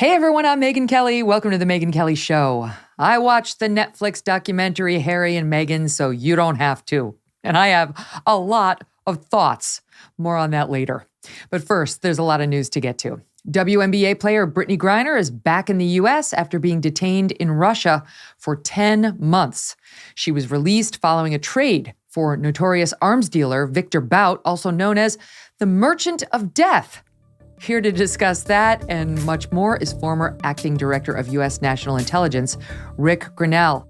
Hey everyone, I'm Megyn Kelly. Welcome to the Megyn Kelly Show. I watched the Netflix documentary Harry and Meghan, so you don't have to. And I have a lot of thoughts. More on that later. But first, there's a lot of news to get to. WNBA player Brittney Griner is back in the U.S. after being detained in Russia for 10 months. She was released following a trade for notorious arms dealer Victor Bout, also known as the Merchant of Death. Here to discuss that and much more is former acting director of U.S. National Intelligence, Rick Grenell.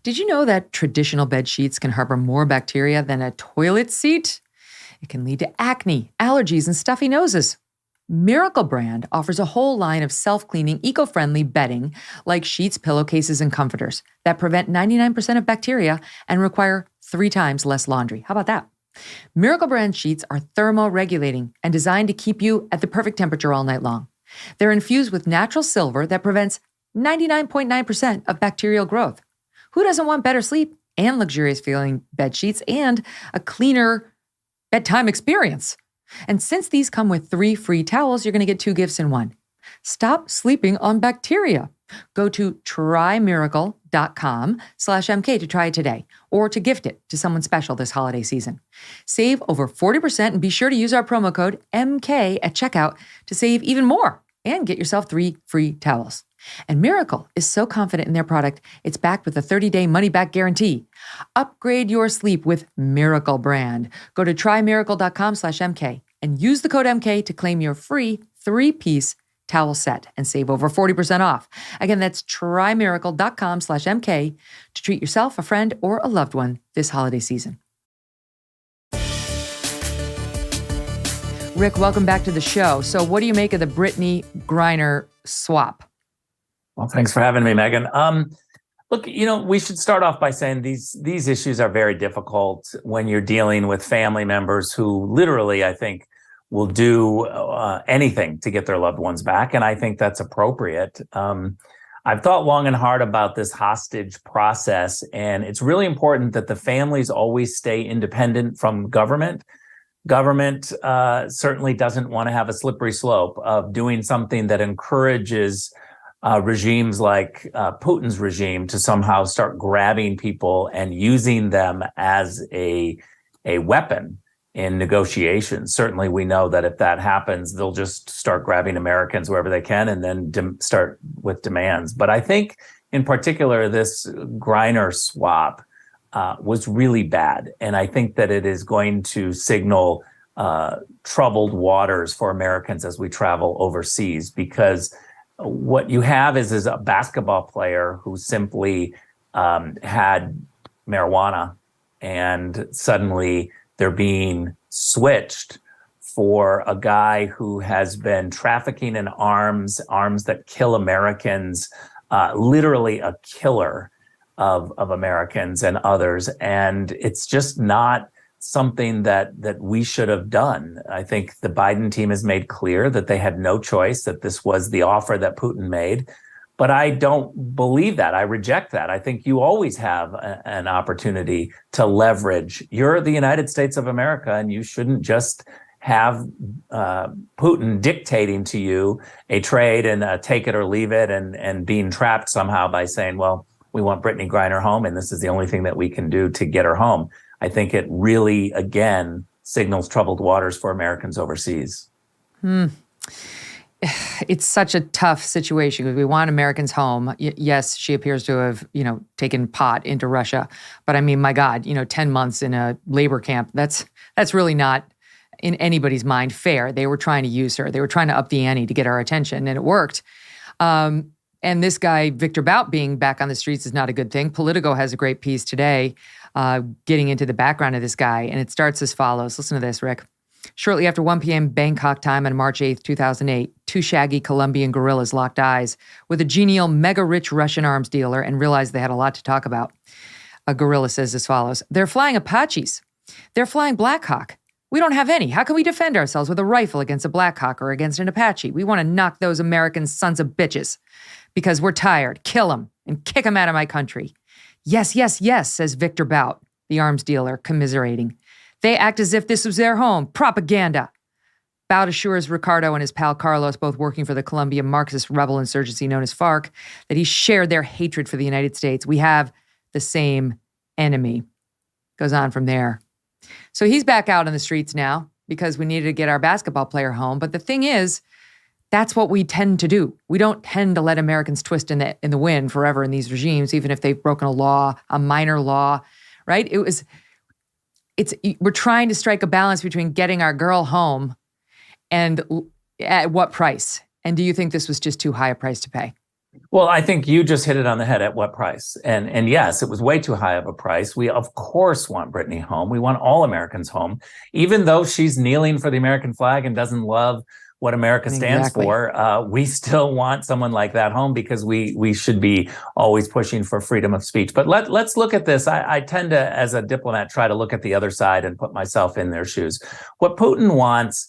Did you know that traditional bed sheets can harbor more bacteria than a toilet seat? It can lead to acne, allergies, and stuffy noses. Miracle Brand offers a whole line of self-cleaning, eco-friendly bedding like sheets, pillowcases, and comforters that prevent 99% of bacteria and require 3 times less laundry. How about that? Miracle Brand sheets are thermoregulating and designed to keep you at the perfect temperature all night long. They're infused with natural silver that prevents 99.9% of bacterial growth. Who doesn't want better sleep and luxurious feeling bed sheets and a cleaner bedtime experience? And since these come with 3 free towels, you're going to get 2 gifts in one. Stop sleeping on bacteria. Go to trymiracle.com/MK to try it today or to gift it to someone special this holiday season. Save over 40% and be sure to use our promo code MK at checkout to save even more and get yourself 3 free towels. And Miracle is so confident in their product, it's backed with a 30-day money-back guarantee. Upgrade your sleep with Miracle Brand. Go to trymiracle.com/MK and use the code MK to claim your free 3-piece towel set and save over 40% off. Again, that's trymiracle.com/MK to treat yourself, a friend, or a loved one this holiday season. Rick, welcome back to the show. So what do you make of the Brittney Griner swap? Well, thanks for having me, Megyn. Look, we should start off by saying these issues are very difficult when you're dealing with family members who literally, I think, will do anything to get their loved ones back. And I think that's appropriate. I've thought long and hard about this hostage process, and it's really important that the families always stay independent from government. Government certainly doesn't want to have a slippery slope of doing something that encourages regimes like Putin's regime to somehow start grabbing people and using them as a weapon in negotiations. Certainly, we know that if that happens, they'll just start grabbing Americans wherever they can and then start with demands. But I think, in particular, this Griner swap was really bad. And I think that it is going to signal troubled waters for Americans as we travel overseas, because what you have is a basketball player who simply had marijuana, and suddenly they're being switched for a guy who has been trafficking in arms that kill Americans, literally a killer of Americans and others. And it's just not something that we should have done. I think the Biden team has made clear that they had no choice, that this was the offer that Putin made. But I don't believe that. I reject that. I think you always have an opportunity to leverage. You're the United States of America, and you shouldn't just have Putin dictating to you a trade and take it or leave it, and being trapped somehow by saying, well, we want Brittney Griner home, and this is the only thing that we can do to get her home. I think it really, again, signals troubled waters for Americans overseas. It's such a tough situation because we want Americans home. Yes, she appears to have, taken pot into Russia. But I mean, my God, 10 months in a labor camp, that's really not in anybody's mind fair. They were trying to use her. They were trying to up the ante to get our attention, and it worked. And this guy, Victor Bout, being back on the streets is not a good thing. Politico has a great piece today getting into the background of this guy, and it starts as follows. Listen to this, Rick. Shortly after 1 p.m. Bangkok time on March 8th, 2008, 2 shaggy Colombian guerrillas locked eyes with a genial, mega-rich Russian arms dealer and realized they had a lot to talk about. A guerrilla says as follows: "They're flying Apaches. They're flying Black Hawk. We don't have any. How can we defend ourselves with a rifle against a Black Hawk or against an Apache? We want to knock those American sons of bitches because we're tired. Kill them and kick them out of my country." "Yes, yes, yes," says Victor Bout, the arms dealer, commiserating. "They act as if this was their home. Propaganda." Bauer assures Ricardo and his pal Carlos, both working for the Colombian Marxist rebel insurgency known as FARC, that he shared their hatred for the United States. We have the same enemy. Goes on from there. So he's back out on the streets now because we needed to get our basketball player home. But the thing is, that's what we tend to do. We don't tend to let Americans twist in the wind forever in these regimes, even if they've broken a law, a minor law, right? We're trying to strike a balance between getting our girl home and at what price? And do you think this was just too high a price to pay? Well, I think you just hit it on the head. At what price? And yes, it was way too high of a price. We, of course, want Brittney home. We want all Americans home, even though she's kneeling for the American flag and doesn't love what America stands for. We still want someone like that home because we should be always pushing for freedom of speech. But let's look at this. I tend to, as a diplomat, try to look at the other side and put myself in their shoes. What Putin wants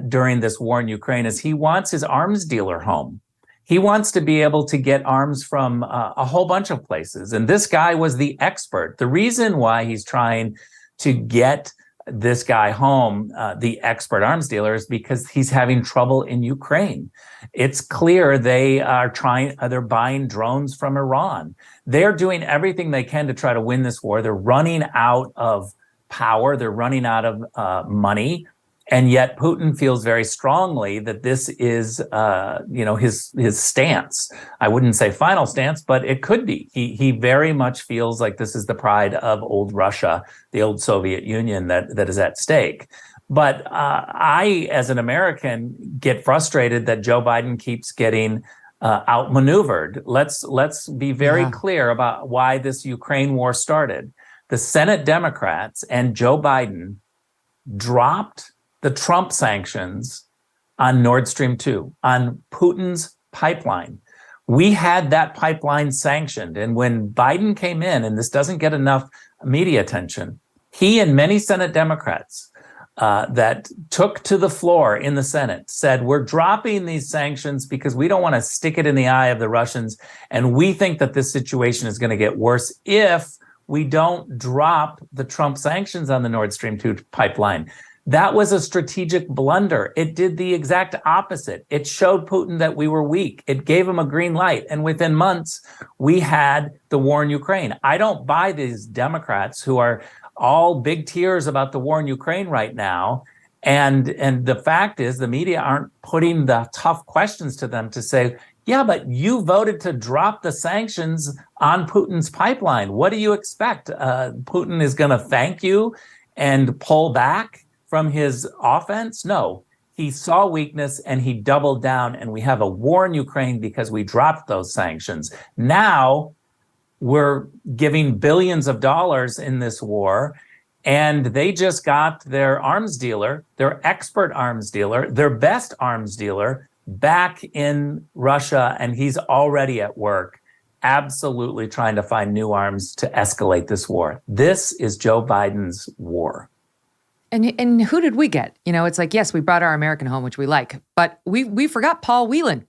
during this war in Ukraine is he wants his arms dealer home. He wants to be able to get arms from a whole bunch of places. And this guy was the expert. The reason why he's trying to get this guy home, the expert arms dealer, is because he's having trouble in Ukraine. It's clear they're buying drones from Iran. They're doing everything they can to try to win this war. They're running out of power. They're running out of money. And yet Putin feels very strongly that this is, his stance. I wouldn't say final stance, but it could be. He very much feels like this is the pride of old Russia, the old Soviet Union that is at stake. But I, as an American, get frustrated that Joe Biden keeps getting outmaneuvered. Let's be very clear about why this Ukraine war started. The Senate Democrats and Joe Biden dropped the Trump sanctions on Nord Stream 2, on Putin's pipeline. We had that pipeline sanctioned. And when Biden came in, and this doesn't get enough media attention, he and many Senate Democrats that took to the floor in the Senate said, we're dropping these sanctions because we don't want to stick it in the eye of the Russians. And we think that this situation is going to get worse if we don't drop the Trump sanctions on the Nord Stream 2 pipeline. That was a strategic blunder. It did the exact opposite. It showed Putin that we were weak. It gave him a green light. And within months, we had the war in Ukraine. I don't buy these Democrats who are all big tears about the war in Ukraine right now. And the fact is, the media aren't putting the tough questions to them to say, yeah, but you voted to drop the sanctions on Putin's pipeline. What do you expect? Putin is going to thank you and pull back from his offense? No, he saw weakness and he doubled down, and we have a war in Ukraine because we dropped those sanctions. Now we're giving billions of dollars in this war, and they just got their arms dealer, their expert arms dealer, their best arms dealer back in Russia, and he's already at work, absolutely trying to find new arms to escalate this war. This is Joe Biden's war. And who did we get? It's like, yes, we brought our American home, which we like, but we forgot Paul Whelan.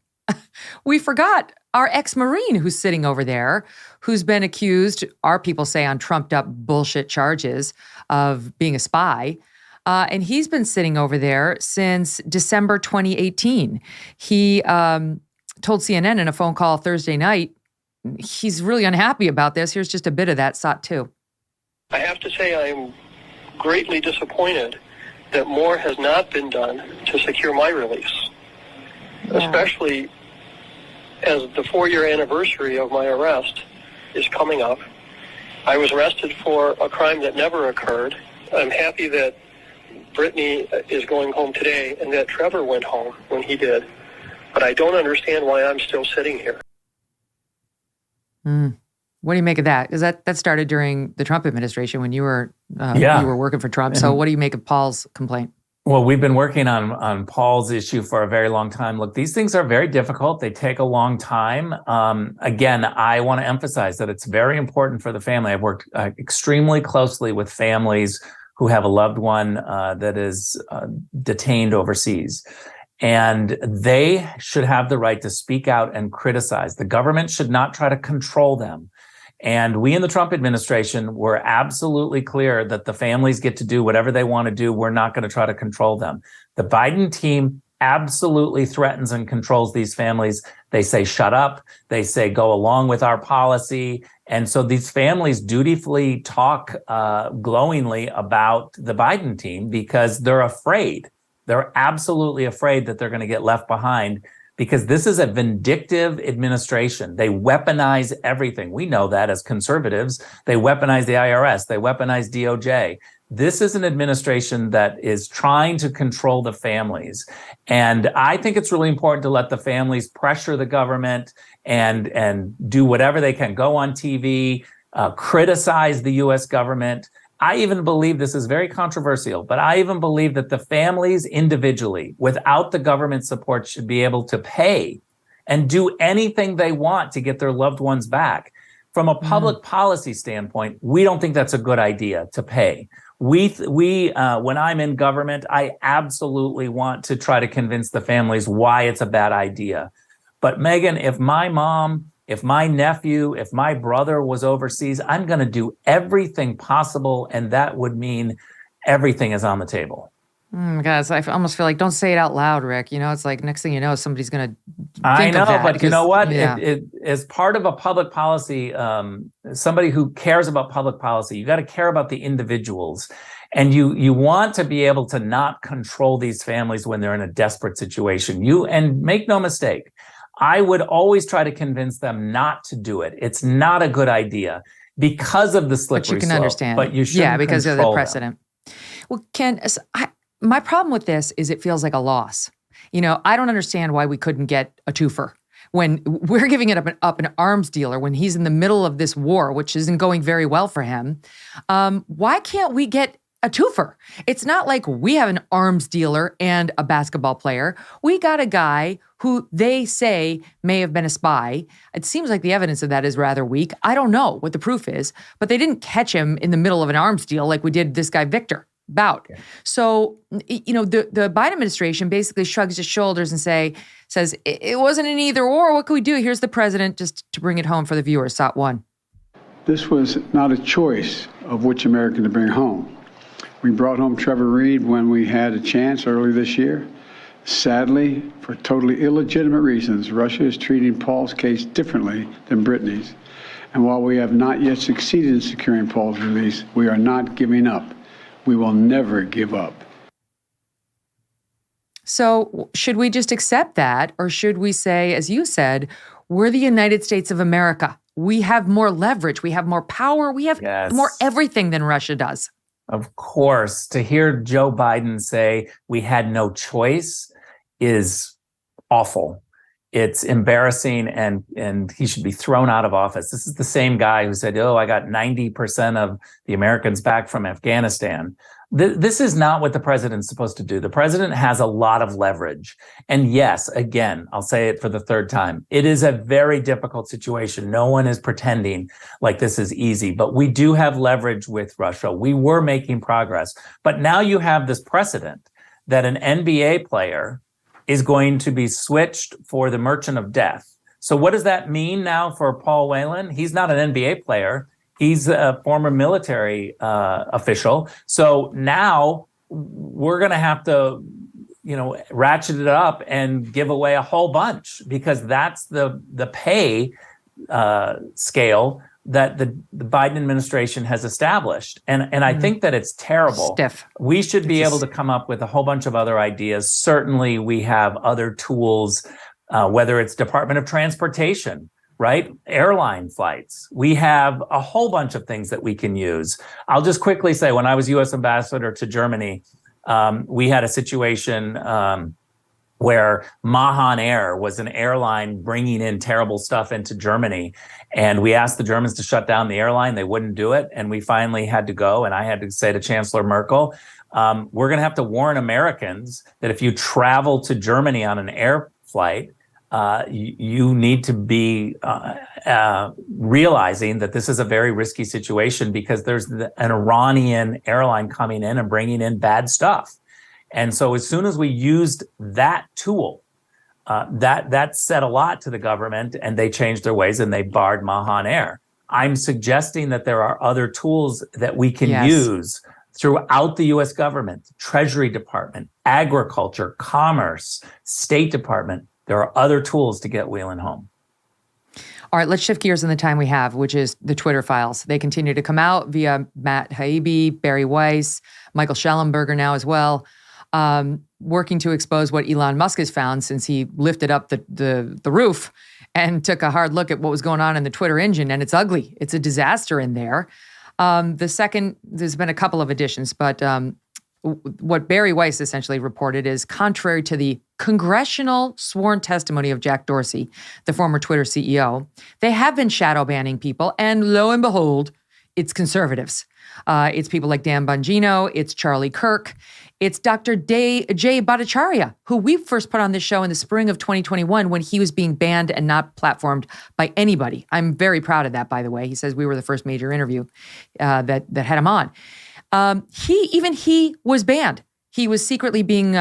We forgot our ex-Marine who's sitting over there, who's been accused, our people say, on trumped up bullshit charges of being a spy. And he's been sitting over there since December 2018. He told CNN in a phone call Thursday night, he's really unhappy about this. Here's just a bit of that, SOT 2. I have to say I'm greatly disappointed that more has not been done to secure my release, especially as the 4-year anniversary of my arrest is coming up. I was arrested for a crime that never occurred. I'm happy that Brittney is going home today and that Trevor went home when he did, but I don't understand why I'm still sitting here. What do you make of that? Because that started during the Trump administration when you were working for Trump. So what do you make of Paul's complaint? Well, we've been working on Paul's issue for a very long time. Look, these things are very difficult. They take a long time. Again, I want to emphasize that it's very important for the family. I've worked extremely closely with families who have a loved one that is detained overseas. And they should have the right to speak out and criticize. The government should not try to control them. And we in the Trump administration were absolutely clear that the families get to do whatever they want to do. We're not going to try to control them. The Biden team absolutely threatens and controls these families. They say, shut up. They say, go along with our policy. And so these families dutifully talk glowingly about the Biden team because they're afraid. They're absolutely afraid that they're going to get left behind because this is a vindictive administration. They weaponize everything. We know that as conservatives. They weaponize the IRS. They weaponize DOJ. This is an administration that is trying to control the families. And I think it's really important to let the families pressure the government and do whatever they can, go on TV, criticize the U.S. government. I even believe this is very controversial, but I even believe that the families individually, without the government support, should be able to pay and do anything they want to get their loved ones back. From a public policy standpoint, we don't think that's a good idea to pay. When I'm in government, I absolutely want to try to convince the families why it's a bad idea. But Megyn, if my mom, if my nephew, if my brother was overseas, I'm going to do everything possible. And that would mean everything is on the table. Guys, I almost feel like, don't say it out loud, Rick. It's like next thing you know, somebody's going to I know, but because, you know what? Yeah. It as part of a public policy, somebody who cares about public policy, you got to care about the individuals. And you want to be able to not control these families when they're in a desperate situation. And make no mistake, I would always try to convince them not to do it. It's not a good idea because of the slippery slope. But you can understand. But you shouldn't because of the control precedent. Well, Ken, my problem with this is it feels like a loss. I don't understand why we couldn't get a twofer when we're giving it up an arms dealer when he's in the middle of this war, which isn't going very well for him. Why can't we get a twofer? It's not like we have an arms dealer and a basketball player. We got a guy who they say may have been a spy. It seems like the evidence of that is rather weak. I don't know what the proof is, but they didn't catch him in the middle of an arms deal like we did this guy, Victor Bout. Okay. So, the Biden administration basically shrugs his shoulders and says, it wasn't an either or. What can we do? Here's the president, just to bring it home for the viewers. Shot one. This was not a choice of which American to bring home. We brought home Trevor Reed when we had a chance early this year. Sadly, for totally illegitimate reasons, Russia is treating Paul's case differently than Brittney's. And while we have not yet succeeded in securing Paul's release, we are not giving up. We will never give up. So should we just accept that? Or should we say, as you said, we're the United States of America. We have more leverage. We have more power. We have more everything than Russia does. Of course. To hear Joe Biden say we had no choice is awful. It's embarrassing, and he should be thrown out of office. This is the same guy who said, I got 90% of the Americans back from Afghanistan. This is not what the president's supposed to do. The president has a lot of leverage. And yes, again, I'll say it for the third time. It is a very difficult situation. No one is pretending like this is easy, but we do have leverage with Russia. We were making progress. But now you have this precedent that an NBA player is going to be switched for the Merchant of Death. So what does that mean now for Paul Whelan? He's not an NBA player. He's a former military official. So now we're going to have to, ratchet it up and give away a whole bunch because that's the pay scale that the Biden administration has established. And I think that it's terrible. Stiff. We should be able to come up with a whole bunch of other ideas. Certainly we have other tools, whether it's Department of Transportation, right? Airline flights. We have a whole bunch of things that we can use. I'll just quickly say, when I was U.S. ambassador to Germany, we had a situation where Meghan Air was an airline bringing in terrible stuff into Germany. And we asked the Germans to shut down the airline. They wouldn't do it. And we finally had to go. And I had to say to Chancellor Merkel, we're going to have to warn Americans that if you travel to Germany on an air flight, you need to be realizing that this is a very risky situation because there's an Iranian airline coming in and bringing in bad stuff. And so as soon as we used that tool, that said a lot to the government, and they changed their ways and they barred Meghan Air. I'm suggesting that there are other tools that we can use throughout the U.S. government, Treasury Department, Agriculture, Commerce, State Department. There are other tools to get Whelan home. All right, let's shift gears in the time we have, which is the Twitter files. They continue to come out via Matt Taibbi, Barry Weiss, Michael Schellenberger now as well, working to expose what Elon Musk has found since he lifted up the roof and took a hard look at what was going on in the Twitter engine. And it's ugly. It's a disaster in there. There's been a couple of additions, but what Barry Weiss essentially reported is contrary to the congressional sworn testimony of Jack Dorsey, the former Twitter CEO, they have been shadow banning people. And lo and behold, it's conservatives. It's people like Dan Bongino. It's Charlie Kirk. It's Dr. Jay Bhattacharya, who we first put on this show in the spring of 2021 when he was being banned and not platformed by anybody. I'm very proud of that, by the way. He says we were the first major interview that had him on. He was banned. He was secretly being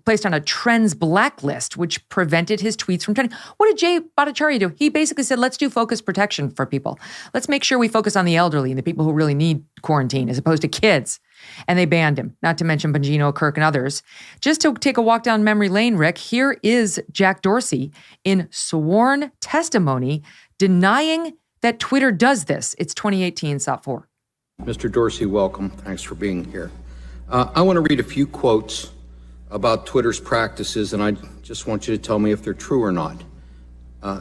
placed on a trends blacklist, which prevented his tweets from trending. What did Jay Bhattacharya do? He basically said, let's do focus protection for people. Let's make sure we focus on the elderly and the people who really need quarantine as opposed to kids. And they banned him, not to mention Bongino, Kirk, and others. Just to take a walk down memory lane, Rick, here is Jack Dorsey in sworn testimony denying that Twitter does this. It's 2018, SOP 4. Mr. Dorsey, welcome. Thanks for being here. I want to read a few quotes about Twitter's practices, and I just want you to tell me if they're true or not.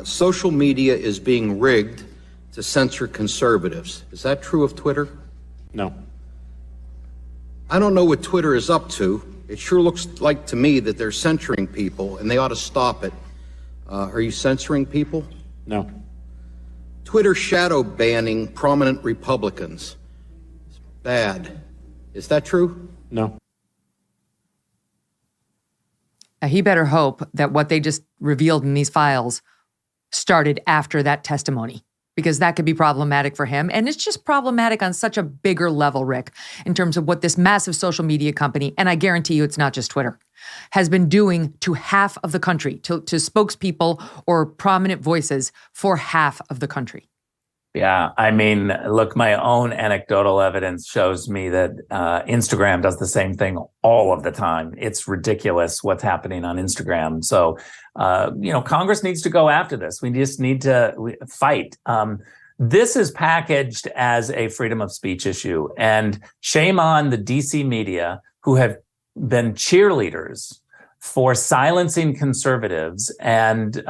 Social media is being rigged to censor conservatives. Is that true of Twitter? No. I don't know what Twitter is up to. It sure looks like to me that they're censoring people, and they ought to stop it. Are you censoring people? No. Twitter shadow banning prominent Republicans. It's bad. Is that true? No. He better hope that what they just revealed in these files started after that testimony, because that could be problematic for him. And it's just problematic on such a bigger level, Rick, in terms of what this massive social media company, and I guarantee you it's not just Twitter, has been doing to half of the country, to spokespeople or prominent voices for half of the country. Yeah, I mean, look, my own anecdotal evidence shows me that Instagram does the same thing all of the time. It's ridiculous what's happening on Instagram. So, Congress needs to go after this. We just need to fight. This is packaged as a freedom of speech issue. And shame on the DC media who have been cheerleaders for silencing conservatives and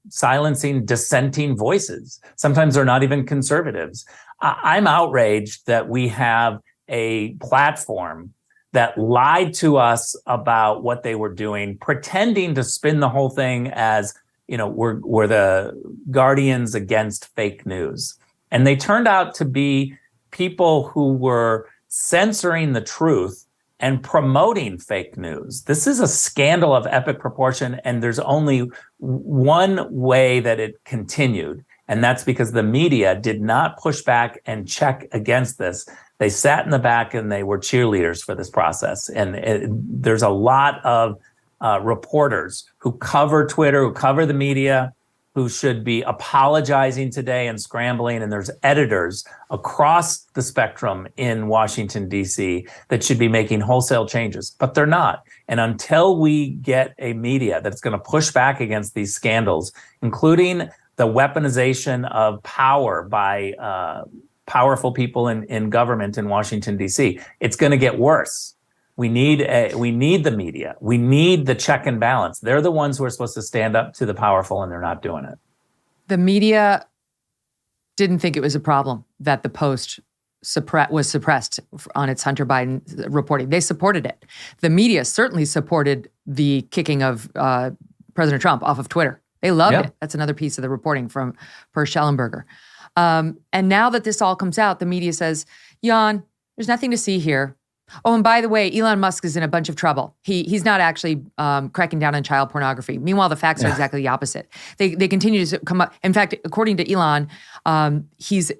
silencing dissenting voices. Sometimes they're not even conservatives. I'm outraged that we have a platform that lied to us about what they were doing, pretending to spin the whole thing as, we're the guardians against fake news. And they turned out to be people who were censoring the truth and promoting fake news. This is a scandal of epic proportion, and there's only one way that it continued, and that's because the media did not push back and check against this. They sat in the back and they were cheerleaders for this process. And there's a lot of reporters who cover Twitter, who cover the media, who should be apologizing today and scrambling. And there's editors across the spectrum in Washington, D.C. that should be making wholesale changes, but they're not. And until we get a media that's going to push back against these scandals, including the weaponization of power by powerful people in government in Washington, D.C., it's going to get worse. We need the media. We need the check and balance. They're the ones who are supposed to stand up to the powerful, and they're not doing it. The media didn't think it was a problem that the Post was suppressed on its Hunter Biden reporting. They supported it. The media certainly supported the kicking of President Trump off of Twitter. They loved it. That's another piece of the reporting per Schellenberger. And now that this all comes out, the media says, Jan, there's nothing to see here. Oh, and by the way, Elon Musk is in a bunch of trouble. He's not actually cracking down on child pornography. Meanwhile, the facts are exactly the opposite. They continue to come up. In fact, according to Elon,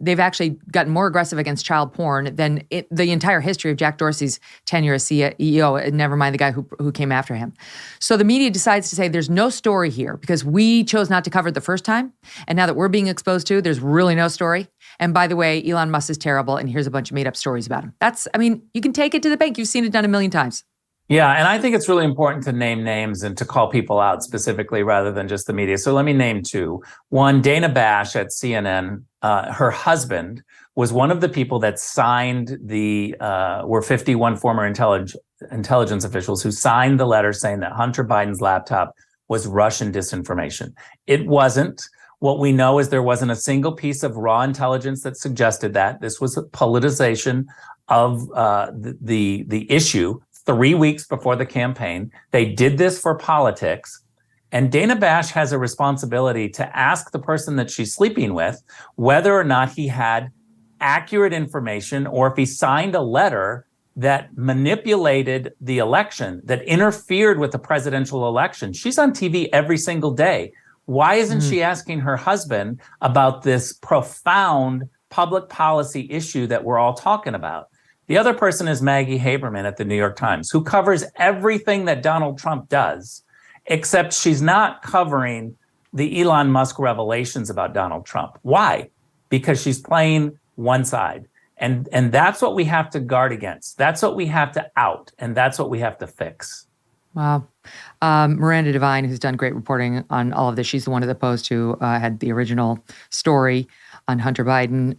they've actually gotten more aggressive against child porn than the entire history of Jack Dorsey's tenure as CEO, never mind the guy who came after him. So the media decides to say there's no story here because we chose not to cover it the first time. And now that we're being exposed to, there's really no story. And by the way, Elon Musk is terrible, and here's a bunch of made up stories about him. You can take it to the bank. You've seen it done a million times. Yeah, and I think it's really important to name names and to call people out specifically rather than just the media. So let me name two. One, Dana Bash at CNN, her husband was one of the people that signed were 51 former intelligence officials who signed the letter saying that Hunter Biden's laptop was Russian disinformation. It wasn't. What we know is there wasn't a single piece of raw intelligence that suggested that. This was a politicization of the issue 3 weeks before the campaign. They did this for politics. And Dana Bash has a responsibility to ask the person that she's sleeping with whether or not he had accurate information or if he signed a letter that manipulated the election, that interfered with the presidential election. She's on TV every single day. Why isn't she asking her husband about this profound public policy issue that we're all talking about? The other person is Maggie Haberman at the New York Times, who covers everything that Donald Trump does, except she's not covering the Elon Musk revelations about Donald Trump. Why? Because she's playing one side. And that's what we have to guard against. That's what we have to out. And that's what we have to fix. Wow. Miranda Devine, who's done great reporting on all of this, she's the one at the Post who had the original story on Hunter Biden.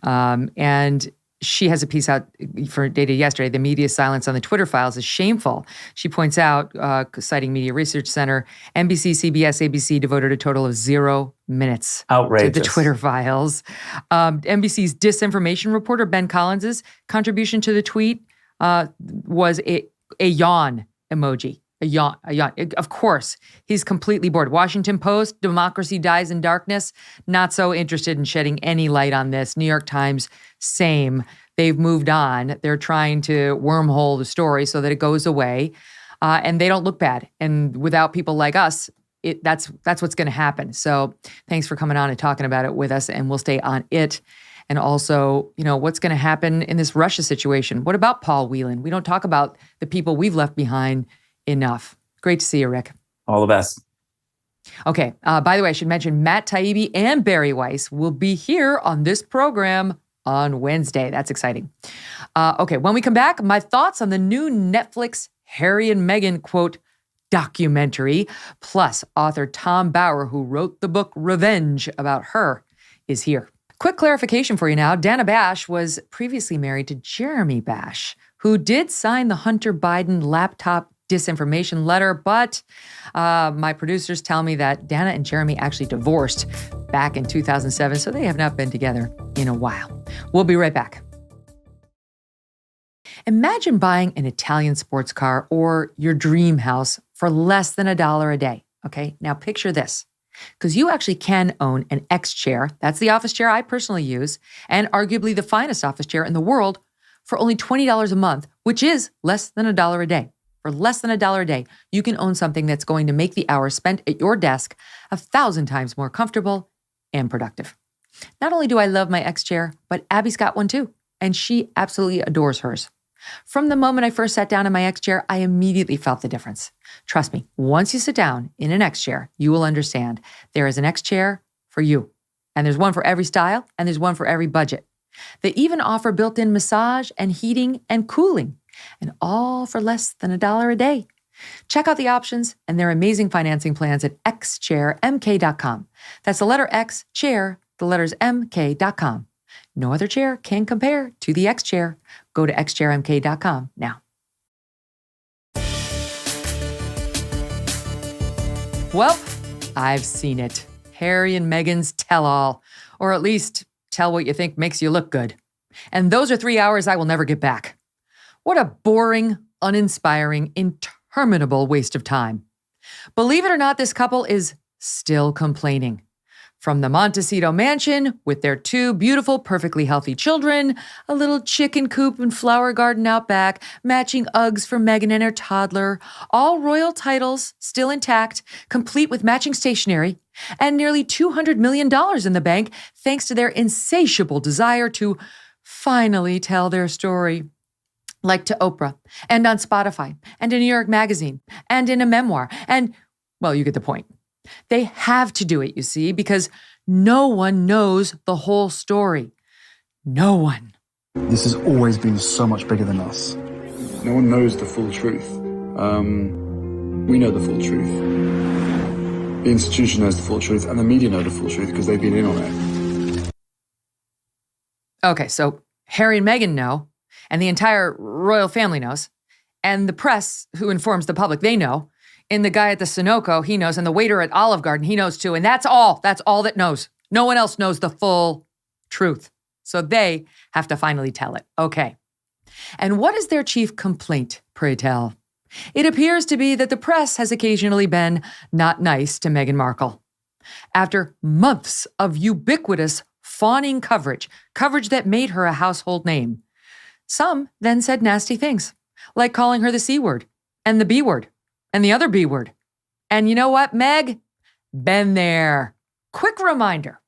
And she has a piece out for dated yesterday. The media's silence on the Twitter files is shameful. She points out, citing Media Research Center, NBC, CBS, ABC devoted a total of 0 minutes Outrageous. to the Twitter files. NBC's disinformation reporter, Ben Collins's contribution to the tweet was a yawn emoji. A yawn. Of course, he's completely bored. Washington Post, democracy dies in darkness. Not so interested in shedding any light on this. New York Times, same. They've moved on. They're trying to wormhole the story so that it goes away. And they don't look bad. And without people like us, that's what's going to happen. So thanks for coming on and talking about it with us. And we'll stay on it. And also, what's going to happen in this Russia situation? What about Paul Whelan? We don't talk about the people we've left behind enough. Great to see you, Rick. All the best. Okay. By the way, I should mention Matt Taibbi and Barry Weiss will be here on this program on Wednesday. That's exciting. Okay. When we come back, my thoughts on the new Netflix Harry and Meghan, quote, documentary, plus author Tom Bauer, who wrote the book Revenge about her, is here. Quick clarification for you now. Dana Bash was previously married to Jeremy Bash, who did sign the Hunter Biden laptop disinformation letter, but my producers tell me that Dana and Jeremy actually divorced back in 2007, so they have not been together in a while. We'll be right back. Imagine buying an Italian sports car or your dream house for less than $1 a day, okay? Now picture this, because you actually can own an X chair, that's the office chair I personally use, and arguably the finest office chair in the world, for only $20 a month, which is less than $1 a day. For less than $1 a day, you can own something that's going to make the hours spent at your desk 1,000 times more comfortable and productive. Not only do I love my X chair, but Abby's got one too, and she absolutely adores hers. From the moment I first sat down in my X chair, I immediately felt the difference. Trust me, once you sit down in an X chair, you will understand there is an X chair for you. And there's one for every style, and there's one for every budget. They even offer built-in massage and heating and cooling, and all for less than $1 a day. Check out the options and their amazing financing plans at xchairmk.com. That's the letter X, chair, the letters mk.com. No other chair can compare to the X chair. Go to xchairmk.com now. Well, I've seen it. Harry and Meghan's tell-all, or at least tell what you think makes you look good. And those are 3 hours I will never get back. What a boring, uninspiring, interminable waste of time. Believe it or not, this couple is still complaining. From the Montecito mansion with their 2 beautiful, perfectly healthy children, a little chicken coop and flower garden out back, matching Uggs for Meghan and her toddler, all royal titles still intact, complete with matching stationery, and nearly $200 million in the bank thanks to their insatiable desire to finally tell their story. Like to Oprah, and on Spotify, and in New York Magazine, and in a memoir, and, well, you get the point. They have to do it, you see, because no one knows the whole story. No one. This has always been so much bigger than us. No one knows the full truth. We know the full truth. The institution knows the full truth, and the media know the full truth because they've been in on it. Okay, so Harry and Meghan know, and the entire royal family knows, and the press, who informs the public, they know, and the guy at the Sunoco, he knows, and the waiter at Olive Garden, he knows too, and that's all that knows. No one else knows the full truth. So they have to finally tell it. Okay. And what is their chief complaint, pray tell? It appears to be that the press has occasionally been not nice to Meghan Markle. After months of ubiquitous fawning coverage that made her a household name, some then said nasty things, like calling her the C word, and the B word, and the other B word. And you know what, Meg? Been there. Quick reminder.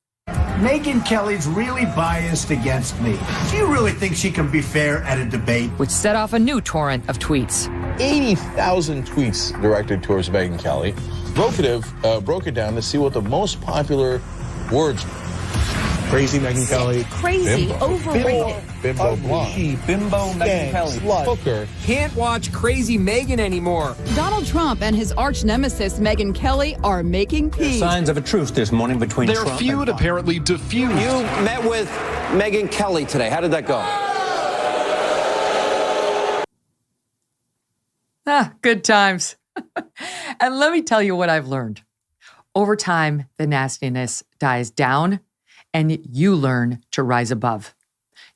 Megyn Kelly's really biased against me. Do you really think she can be fair at a debate? Which set off a new torrent of tweets. 80,000 tweets directed towards Megyn Kelly. Vocative broke it down to see what the most popular words were. Crazy Megyn Kelly. Crazy, bimbo, overrated. Bimbo blonde. Bimbo Megyn Kelly. Slut. Hooker. Can't watch Crazy Megyn anymore. Donald Trump and his arch nemesis Megyn Kelly are making peace. Signs of a truce this morning between their Trump feud and apparently diffused. You met with Megyn Kelly today. How did that go? Good times. And let me tell you what I've learned. Over time, the nastiness dies down, and you learn to rise above.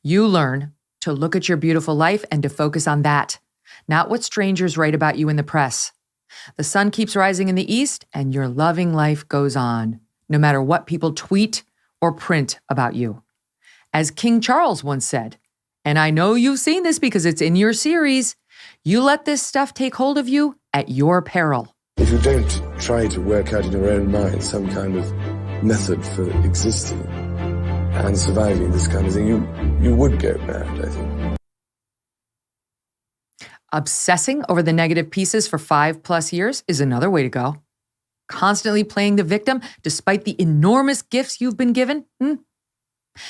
You learn to look at your beautiful life and to focus on that, not what strangers write about you in the press. The sun keeps rising in the east, and your loving life goes on, no matter what people tweet or print about you. As King Charles once said, and I know you've seen this because it's in your series, you let this stuff take hold of you at your peril. If you don't try to work out in your own mind some kind of method for existing and surviving this kind of thing, you would go mad, I think. Obsessing over the negative pieces for 5+ years is another way to go. Constantly playing the victim despite the enormous gifts you've been given.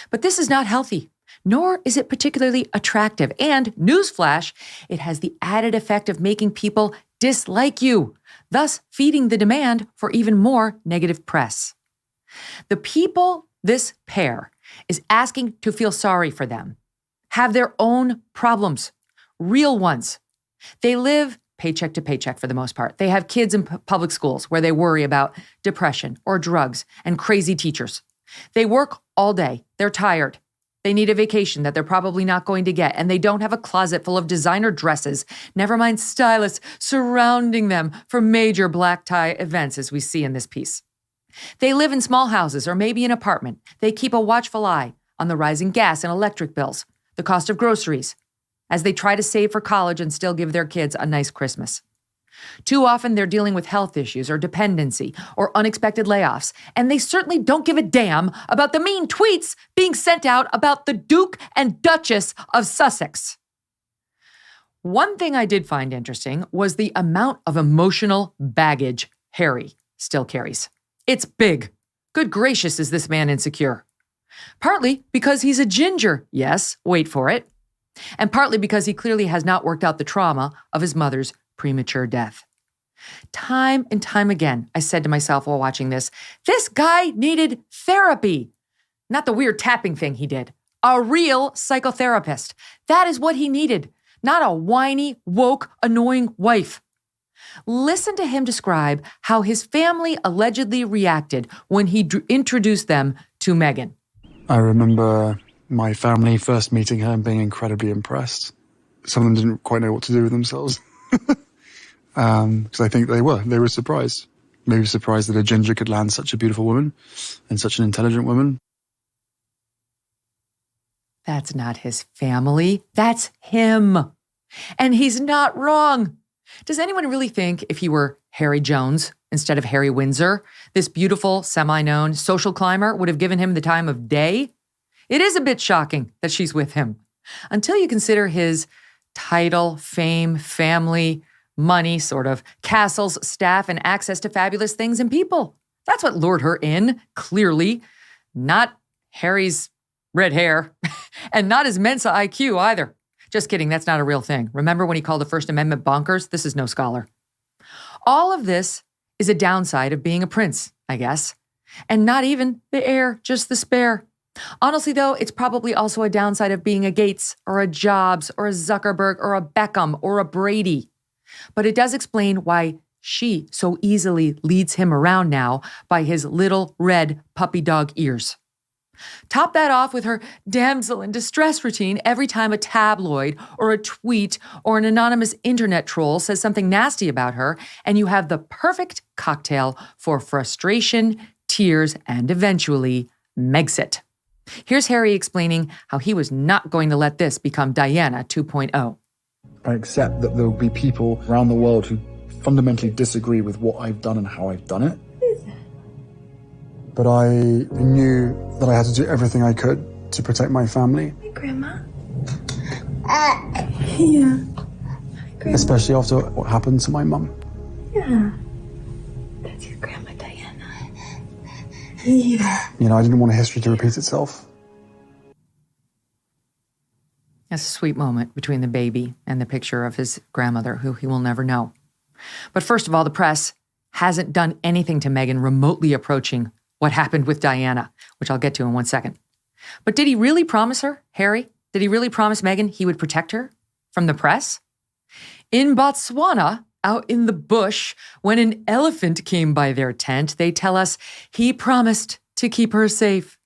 But this is not healthy, nor is it particularly attractive. And newsflash, it has the added effect of making people dislike you, thus feeding the demand for even more negative press. The people this pair is asking to feel sorry for them have their own problems, real ones. They live paycheck to paycheck for the most part. They have kids in public schools where they worry about depression or drugs and crazy teachers. They work all day. They're tired. They need a vacation that they're probably not going to get, and they don't have a closet full of designer dresses, never mind stylists surrounding them for major black tie events, as we see in this piece. They live in small houses or maybe an apartment. They keep a watchful eye on the rising gas and electric bills, the cost of groceries, as they try to save for college and still give their kids a nice Christmas. Too often they're dealing with health issues or dependency or unexpected layoffs, and they certainly don't give a damn about the mean tweets being sent out about the Duke and Duchess of Sussex. One thing I did find interesting was the amount of emotional baggage Harry still carries. It's big. Good gracious, is this man insecure? Partly because he's a ginger, yes, wait for it, and partly because he clearly has not worked out the trauma of his mother's premature death. Time and time again, I said to myself while watching this guy needed therapy. Not the weird tapping thing he did. A real psychotherapist. That is what he needed. Not a whiny, woke, annoying wife. Listen to him describe how his family allegedly reacted when he introduced them to Meghan. I remember my family first meeting her and being incredibly impressed. Some of them didn't quite know what to do with themselves. Because I think they were surprised. Maybe surprised that a ginger could land such a beautiful woman and such an intelligent woman. That's not his family. That's him. And he's not wrong. Does anyone really think if he were Harry Jones instead of Harry Windsor, this beautiful, semi-known social climber would have given him the time of day? It is a bit shocking that she's with him. Until you consider his title, fame, family, money, sort of, castles, staff, and access to fabulous things and people. That's what lured her in, clearly. Not Harry's red hair, and not his Mensa IQ either. Just kidding, that's not a real thing. Remember when he called the First Amendment bonkers? This is no scholar. All of this is a downside of being a prince, I guess. And not even the heir, just the spare. Honestly, though, it's probably also a downside of being a Gates or a Jobs or a Zuckerberg or a Beckham or a Brady. But it does explain why she so easily leads him around now by his little red puppy dog ears. Top that off with her damsel in distress routine every time a tabloid or a tweet or an anonymous internet troll says something nasty about her, and you have the perfect cocktail for frustration, tears, and eventually Megxit. Here's Harry explaining how he was not going to let this become Diana 2.0. I accept that there will be people around the world who fundamentally disagree with what I've done and how I've done it. But I knew that I had to do everything I could to protect my family. Hi, Grandma. Yeah. Hi, Grandma. Especially after what happened to my mum. Yeah. That's your Grandma Diana. Yeah. You know, I didn't want history to repeat itself. That's a sweet moment between the baby and the picture of his grandmother, who he will never know. But first of all, the press hasn't done anything to Meghan remotely approaching what happened with Diana, which I'll get to in 1 second. But did he really promise her, Harry? Did he really promise Meghan he would protect her from the press? In Botswana, out in the bush, when an elephant came by their tent, they tell us he promised to keep her safe.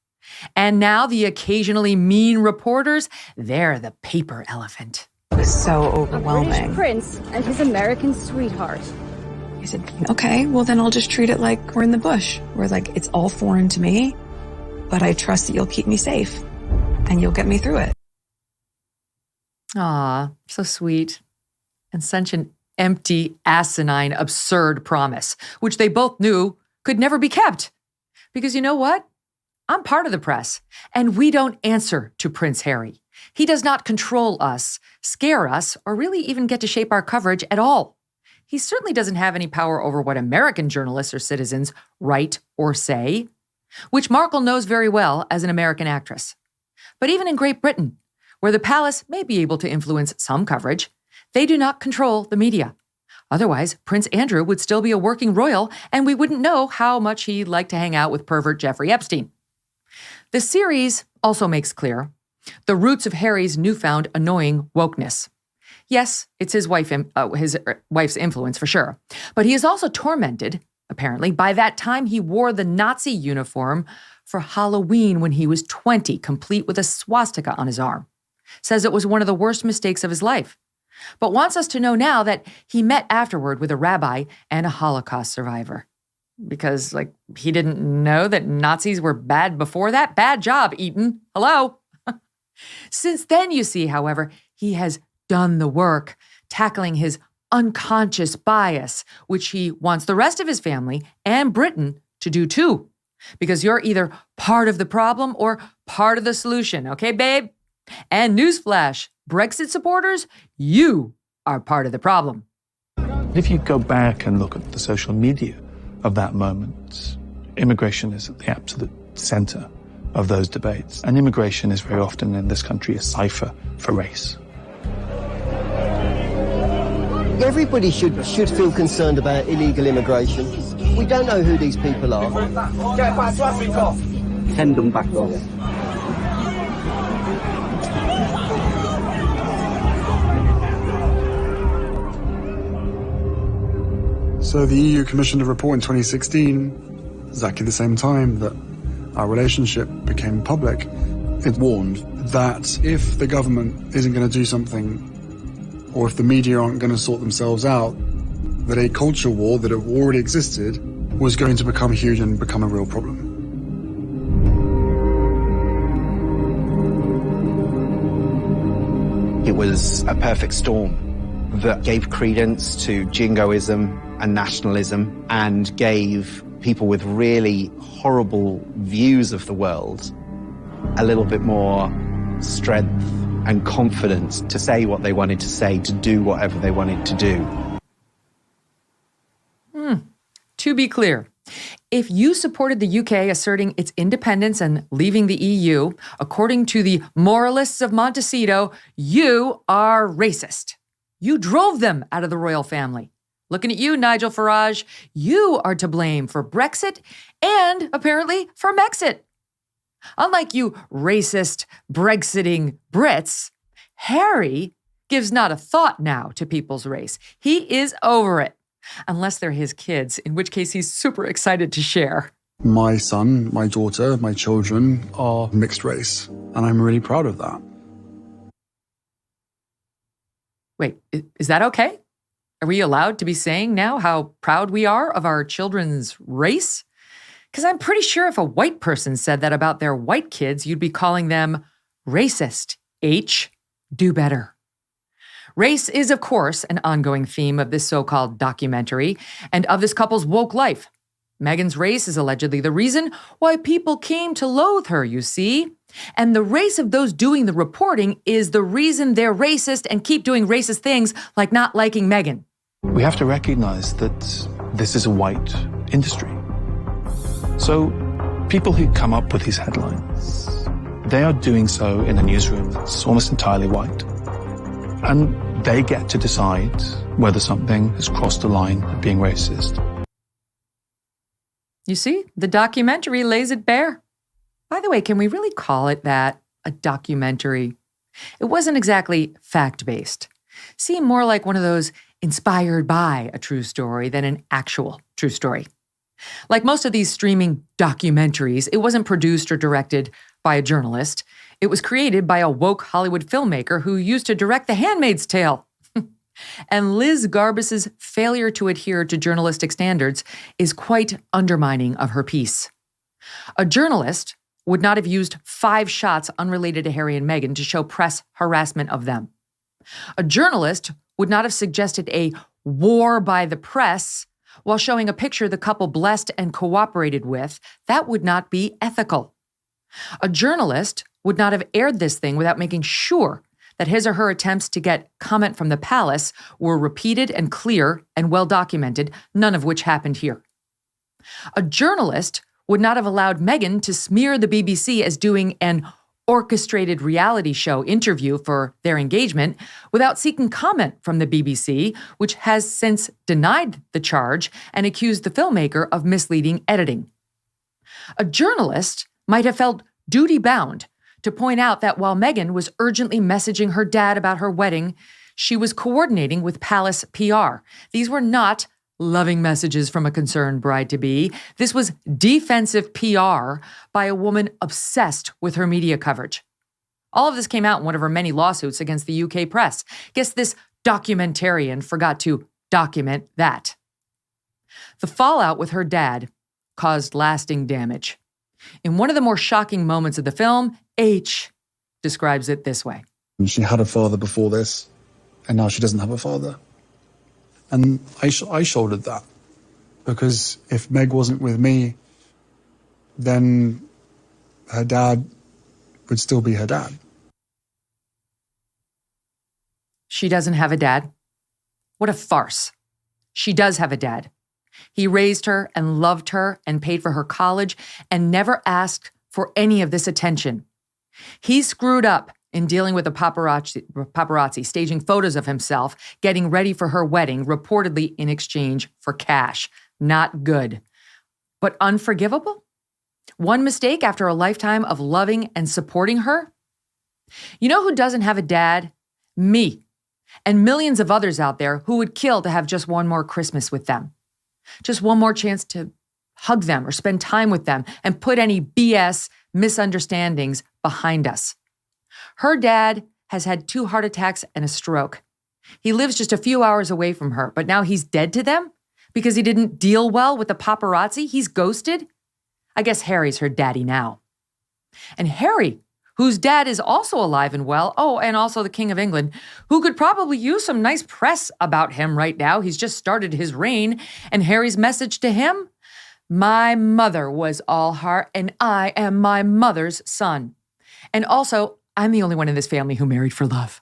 And now the occasionally mean reporters, they're the paper elephant. It was so overwhelming. A British prince and his American sweetheart. I said, okay, well then I'll just treat it like we're in the bush. We're like, it's all foreign to me, but I trust that you'll keep me safe and you'll get me through it. Aw, so sweet. And such an empty, asinine, absurd promise, which they both knew could never be kept. Because you know what? I'm part of the press, and we don't answer to Prince Harry. He does not control us, scare us, or really even get to shape our coverage at all. He certainly doesn't have any power over what American journalists or citizens write or say, which Markle knows very well as an American actress. But even in Great Britain, where the palace may be able to influence some coverage, they do not control the media. Otherwise, Prince Andrew would still be a working royal, and we wouldn't know how much he liked to hang out with pervert Jeffrey Epstein. The series also makes clear the roots of Harry's newfound annoying wokeness. Yes, it's his wife's influence for sure, but he is also tormented, apparently, by that time he wore the Nazi uniform for Halloween when he was 20, complete with a swastika on his arm. Says it was one of the worst mistakes of his life, but wants us to know now that he met afterward with a rabbi and a Holocaust survivor. Because, he didn't know that Nazis were bad before that? Bad job, Eton. Hello? Since then, you see, however, he has done the work, tackling his unconscious bias, which he wants the rest of his family and Britain to do too. Because you're either part of the problem or part of the solution, okay, babe? And newsflash, Brexit supporters, you are part of the problem. If you go back and look at the social media of that moment, immigration is at the absolute center of those debates. And immigration is very often in this country a cipher for race. Everybody should feel concerned about illegal immigration. We don't know who these people are. Send them back off. So the EU commissioned a report in 2016, exactly the same time that our relationship became public. It warned that if the government isn't going to do something, or if the media aren't going to sort themselves out, that a culture war that had already existed was going to become huge and become a real problem. It was a perfect storm that gave credence to jingoism and nationalism and gave people with really horrible views of the world a little bit more strength and confidence to say what they wanted to say, to do whatever they wanted to do. To be clear, If you supported the UK asserting its independence and leaving the EU, according to the moralists of Montecito, you are racist. You drove them out of the royal family. Looking at you, Nigel Farage, you are to blame for Brexit and apparently for Mexit. Unlike you racist, Brexiting Brits, Harry gives not a thought now to people's race. He is over it. Unless they're his kids, in which case he's super excited to share. My son, my daughter, my children are mixed race, and I'm really proud of that. Wait, is that okay? Are we allowed to be saying now how proud we are of our children's race? Because I'm pretty sure if a white person said that about their white kids, you'd be calling them racist. H, do better. Race is, of course, an ongoing theme of this so-called documentary and of this couple's woke life. Meghan's race is allegedly the reason why people came to loathe her, you see. And the race of those doing the reporting is the reason they're racist and keep doing racist things like not liking Meghan. We have to recognize that this is a white industry. So people who come up with these headlines, they are doing so in a newsroom that's almost entirely white. And they get to decide whether something has crossed the line of being racist. You see, the documentary lays it bare. By the way, can we really call it that, a documentary? It wasn't exactly fact-based. Seemed more like one of those inspired by a true story than an actual true story. Like most of these streaming documentaries, it wasn't produced or directed by a journalist. It was created by a woke Hollywood filmmaker who used to direct The Handmaid's Tale. And Liz Garbus's failure to adhere to journalistic standards is quite undermining of her piece. A journalist would not have used 5 shots unrelated to Harry and Meghan to show press harassment of them. A journalist would not have suggested a war by the press while showing a picture the couple blessed and cooperated with. That would not be ethical. A journalist would not have aired this thing without making sure that his or her attempts to get comment from the palace were repeated and clear and well documented, none of which happened here. A journalist would not have allowed Meghan to smear the BBC as doing an orchestrated reality show interview for their engagement without seeking comment from the BBC, which has since denied the charge and accused the filmmaker of misleading editing. A journalist might have felt duty-bound to point out that while Meghan was urgently messaging her dad about her wedding, she was coordinating with palace PR. These were not loving messages from a concerned bride-to-be. This was defensive PR by a woman obsessed with her media coverage. All of this came out in one of her many lawsuits against the UK press. Guess this documentarian forgot to document that. The fallout with her dad caused lasting damage. In one of the more shocking moments of the film, H describes it this way. She had a father before this, and now she doesn't have a father. And I shouldered that, because if Meg wasn't with me, then her dad would still be her dad. She doesn't have a dad? What a farce. She does have a dad. He raised her and loved her and paid for her college and never asked for any of this attention. He screwed up in dealing with the paparazzi, staging photos of himself, getting ready for her wedding, reportedly in exchange for cash. Not good. But unforgivable? One mistake after a lifetime of loving and supporting her? You know who doesn't have a dad? Me. And millions of others out there who would kill to have just one more Christmas with them. Just one more chance to hug them or spend time with them and put any BS misunderstandings behind us. Her dad has had 2 heart attacks and a stroke. He lives just a few hours away from her, but now he's dead to them because he didn't deal well with the paparazzi. He's ghosted. I guess Harry's her daddy now. And Harry, whose dad is also alive and well, oh, and also the King of England, who could probably use some nice press about him right now. He's just started his reign. And Harry's message to him, my mother was all heart and I am my mother's son. And also, I'm the only one in this family who married for love.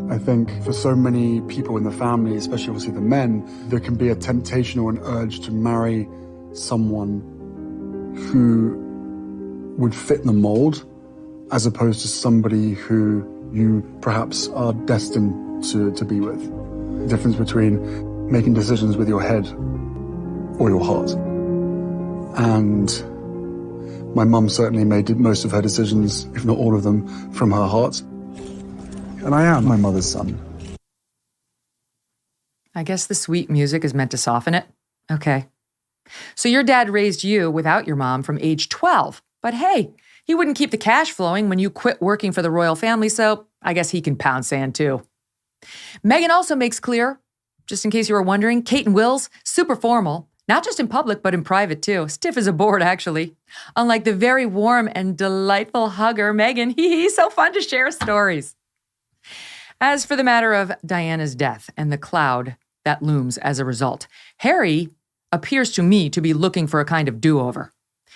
I think for so many people in the family, especially obviously the men, there can be a temptation or an urge to marry someone who would fit the mold as opposed to somebody who you perhaps are destined to be with. The difference between making decisions with your head or your heart. And my mum certainly made most of her decisions, if not all of them, from her heart. And I am my mother's son. I guess the sweet music is meant to soften it. Okay. So your dad raised you without your mom from age 12. But hey, he wouldn't keep the cash flowing when you quit working for the royal family, so I guess he can pound sand too. Meghan also makes clear, just in case you were wondering, Kate and Will's super formal, not just in public, but in private too. Stiff as a board, actually. Unlike the very warm and delightful hugger, Meghan, he's so fun to share stories. As for the matter of Diana's death and the cloud that looms as a result, Harry appears to me to be looking for a kind of do-over.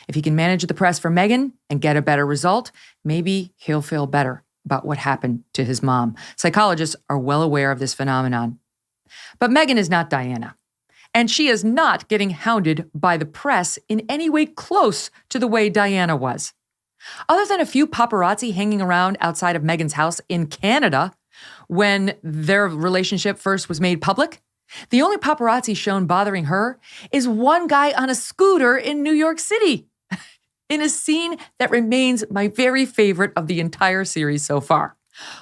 If he can manage the press for Meghan and get a better result, maybe he'll feel better about what happened to his mom. Psychologists are well aware of this phenomenon. But Meghan is not Diana. And she is not getting hounded by the press in any way close to the way Diana was. Other than a few paparazzi hanging around outside of Meghan's house in Canada when their relationship first was made public, the only paparazzi shown bothering her is one guy on a scooter in New York City, in a scene that remains my very favorite of the entire series so far.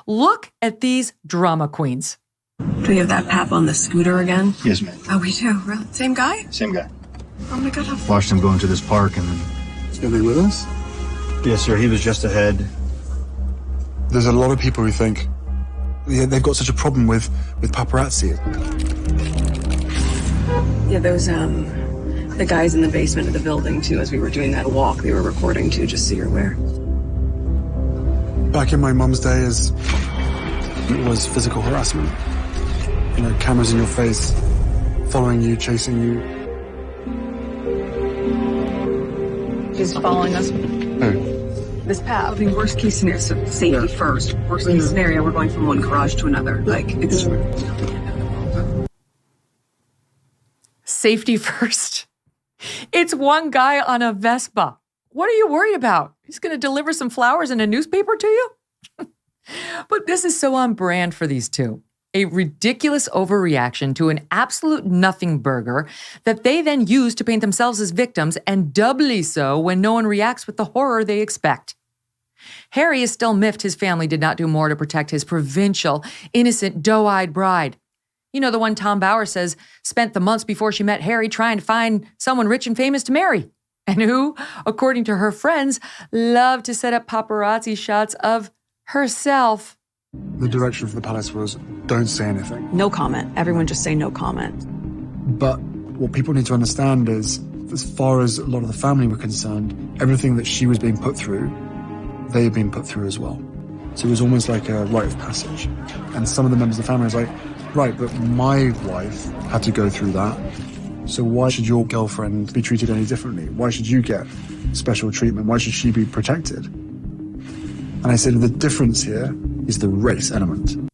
Look at these drama queens. Do we have that pap on the scooter again? Yes, ma'am. Oh, we do? Really? Same guy? Same guy. Oh my God. Watched him go into this park and then... Is he with us? Yes, sir. He was just ahead. There's a lot of people who think they've got such a problem with paparazzi. Yeah, those, the guys in the basement of the building, too, as we were doing that walk, they were recording, too, just so you're aware. Back in my mum's day, it was physical harassment. You know, cameras in your face, following you, chasing you. She's following us. Oh. This path. I mean, worst case scenario, so safety first. Worst case scenario, we're going from one garage to another. Like, it's... Safety first. It's one guy on a Vespa. What are you worried about? He's going to deliver some flowers and a newspaper to you? But this is so on brand for these two. A ridiculous overreaction to an absolute nothing burger that they then use to paint themselves as victims, and doubly so when no one reacts with the horror they expect. Harry is still miffed his family did not do more to protect his provincial, innocent, doe-eyed bride. You know, the one Tom Bauer says spent the months before she met Harry trying to find someone rich and famous to marry, and who, according to her friends, loved to set up paparazzi shots of herself. The direction for the palace was, don't say anything. No comment. Everyone just say no comment. But what people need to understand is, as far as a lot of the family were concerned, everything that she was being put through, they had been put through as well. So it was almost like a rite of passage. And some of the members of the family was like, right, but my wife had to go through that. So why should your girlfriend be treated any differently? Why should you get special treatment? Why should she be protected? And I said, the difference here is the race element.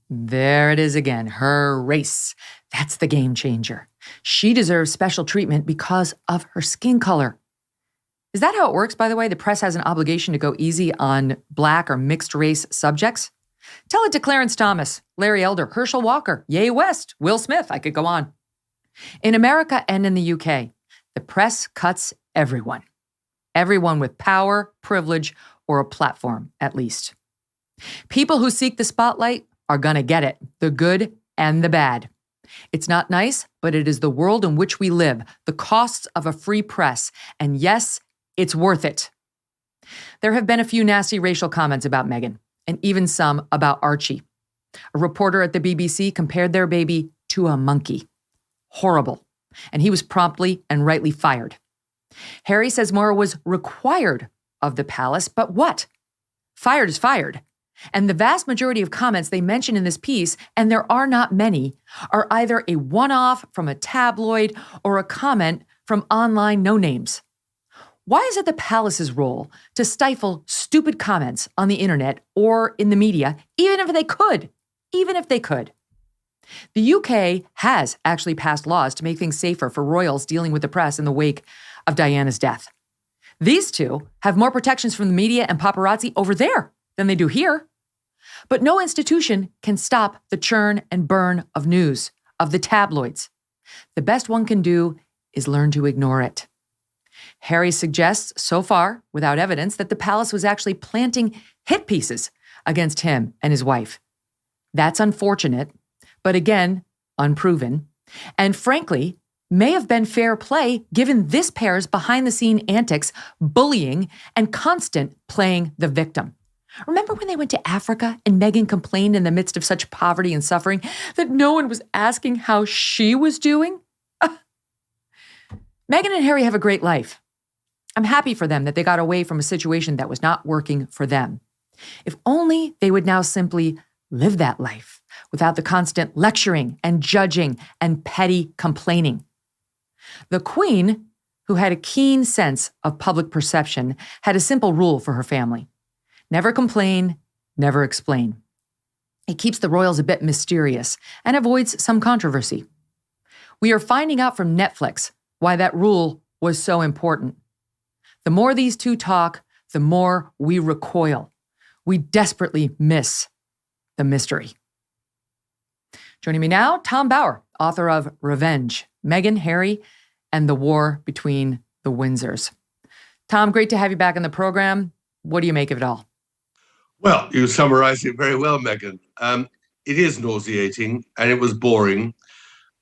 There it is again, her race. That's the game changer. She deserves special treatment because of her skin color. Is that how it works, by the way? The press has an obligation to go easy on Black or mixed race subjects? Tell it to Clarence Thomas, Larry Elder, Herschel Walker, Ye West, Will Smith. I could go on. In America and in the UK, the press cuts everyone. Everyone with power, privilege, or a platform, at least. People who seek the spotlight are going to get it, the good and the bad. It's not nice, but it is the world in which we live, the costs of a free press. And yes, it's worth it. There have been a few nasty racial comments about Meghan, and even some about Archie. A reporter at the BBC compared their baby to a monkey. Horrible. And he was promptly and rightly fired. Harry says more was required of the palace, but what? Fired is fired. And the vast majority of comments they mention in this piece, and there are not many, are either a one-off from a tabloid or a comment from online no-names. Why is it the palace's role to stifle stupid comments on the internet or in the media, even if they could? The UK has actually passed laws to make things safer for royals dealing with the press in the wake of Diana's death. These two have more protections from the media and paparazzi over there than they do here. But no institution can stop the churn and burn of news, of the tabloids. The best one can do is learn to ignore it. Harry suggests, so far, without evidence, that the palace was actually planting hit pieces against him and his wife. That's unfortunate, but again, unproven, and frankly, may have been fair play given this pair's behind-the-scene antics, bullying, and constant playing the victim. Remember when they went to Africa and Meghan complained in the midst of such poverty and suffering that no one was asking how she was doing? Meghan and Harry have a great life. I'm happy for them that they got away from a situation that was not working for them. If only they would now simply live that life without the constant lecturing and judging and petty complaining. The Queen, who had a keen sense of public perception, had a simple rule for her family. Never complain, never explain. It keeps the royals a bit mysterious and avoids some controversy. We are finding out from Netflix why that rule was so important. The more these two talk, the more we recoil. We desperately miss the mystery. Joining me now, Tom Bauer, author of Revenge, Meghan, Harry, and the War Between the Windsors. Tom, great to have you back on the program. What do you make of it all? Well, you summarized it very well, Megyn. It is nauseating and it was boring.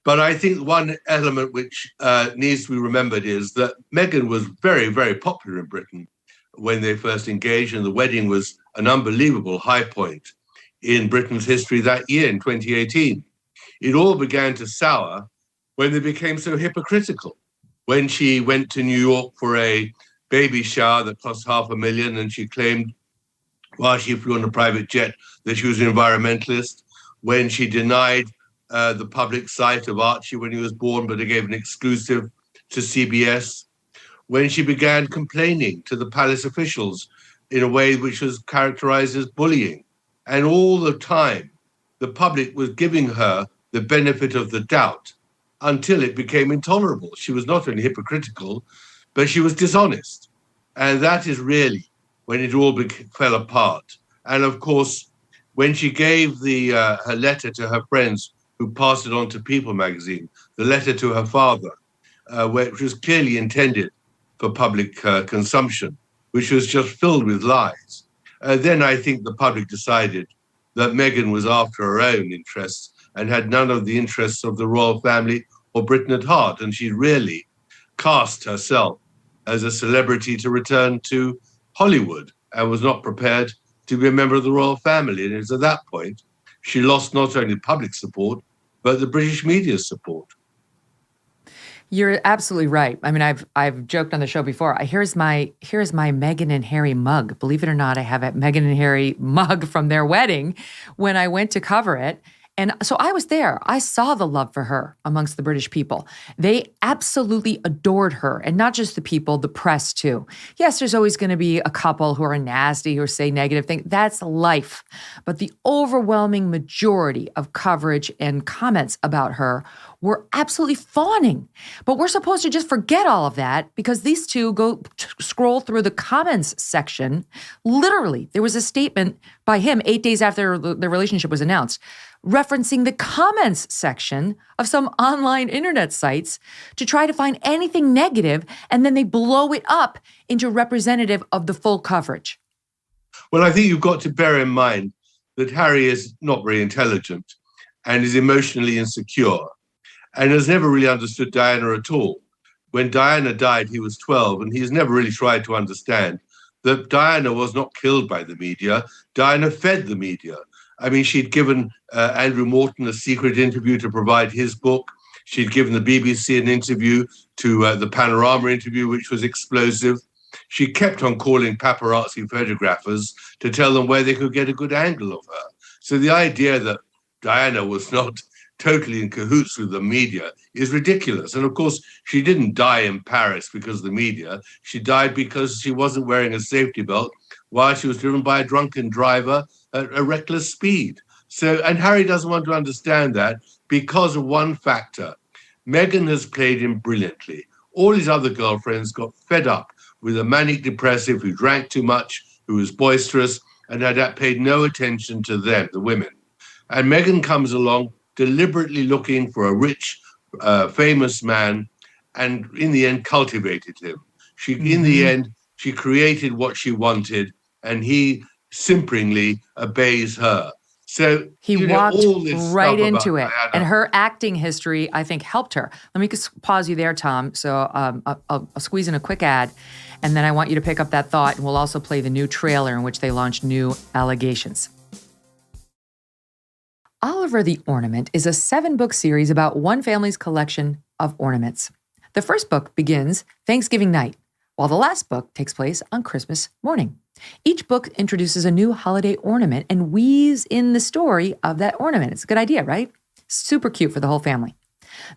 But I think one element which needs to be remembered is that Meghan was very, very popular in Britain when they first engaged, and the wedding was an unbelievable high point in Britain's history that year in 2018. It all began to sour when they became so hypocritical. When she went to New York for a baby shower that cost $500,000 and she claimed while she flew on a private jet that she was an environmentalist, when she denied the public sight of Archie when he was born, but they gave an exclusive to CBS, when she began complaining to the palace officials in a way which was characterized as bullying. And all the time, the public was giving her the benefit of the doubt until it became intolerable. She was not only hypocritical, but she was dishonest. And that is really when it all fell apart. And of course, when she gave her letter to her friends who passed it on to People magazine, the letter to her father, which was clearly intended for public consumption, which was just filled with lies. Then I think the public decided that Meghan was after her own interests and had none of the interests of the royal family or Britain at heart. And she really cast herself as a celebrity to return to Hollywood and was not prepared to be a member of the royal family. And it was at that point she lost not only public support, but the British media's support. You're absolutely right. I mean, I've joked on the show before. Here's my Meghan and Harry mug. Believe it or not, I have a Meghan and Harry mug from their wedding when I went to cover it. And so I was there. I saw the love for her amongst the British people. They absolutely adored her, and not just the people, the press too. Yes, there's always going to be a couple who are nasty or say negative things. That's life. But the overwhelming majority of coverage and comments about her were absolutely fawning. But we're supposed to just forget all of that because these two go scroll through the comments section. Literally, there was a statement by him 8 days after the relationship was announced, referencing the comments section of some online internet sites to try to find anything negative, and then they blow it up into representative of the full coverage. Well, I think you've got to bear in mind that Harry is not very intelligent and is emotionally insecure and has never really understood Diana at all. When Diana died, he was 12, and he's never really tried to understand that Diana was not killed by the media. Diana fed the media. I mean, she'd given Andrew Morton a secret interview to provide his book. She'd given the BBC an interview to the Panorama interview, which was explosive. She kept on calling paparazzi photographers to tell them where they could get a good angle of her. So the idea that Diana was not totally in cahoots with the media is ridiculous. And of course, she didn't die in Paris because of the media. She died because she wasn't wearing a safety belt while she was driven by a drunken driver at a reckless speed. So, and Harry doesn't want to understand that because of one factor. Meghan has played him brilliantly. All his other girlfriends got fed up with a manic depressive who drank too much, who was boisterous, and had paid no attention to them, the women. And Meghan comes along deliberately looking for a rich, famous man, and in the end cultivated him. In the end, she created what she wanted, and he simperingly obeys her. So he walked all this right stuff into about it. Diana. And her acting history, I think, helped her. Let me just pause you there, Tom. So I'll squeeze in a quick ad, and then I want you to pick up that thought, and we'll also play the new trailer in which they launched new allegations. Oliver the Ornament is a 7-book series about one family's collection of ornaments. The first book begins Thanksgiving night, while the last book takes place on Christmas morning. Each book introduces a new holiday ornament and weaves in the story of that ornament. It's a good idea, right? Super cute for the whole family.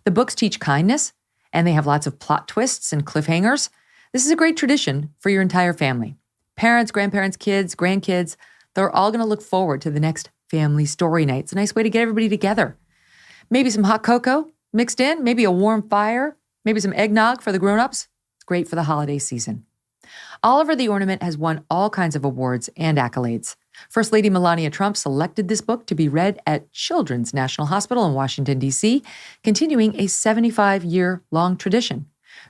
The books teach kindness, and they have lots of plot twists and cliffhangers. This is a great tradition for your entire family. Parents, grandparents, kids, grandkids, they're all going to look forward to the next family story night. It's a nice way to get everybody together. Maybe some hot cocoa mixed in, maybe a warm fire, maybe some eggnog for the grown-ups. It's great for the holiday season. Oliver the Ornament has won all kinds of awards and accolades. First Lady Melania Trump selected this book to be read at Children's National Hospital in Washington, D.C., continuing a 75-year-long tradition.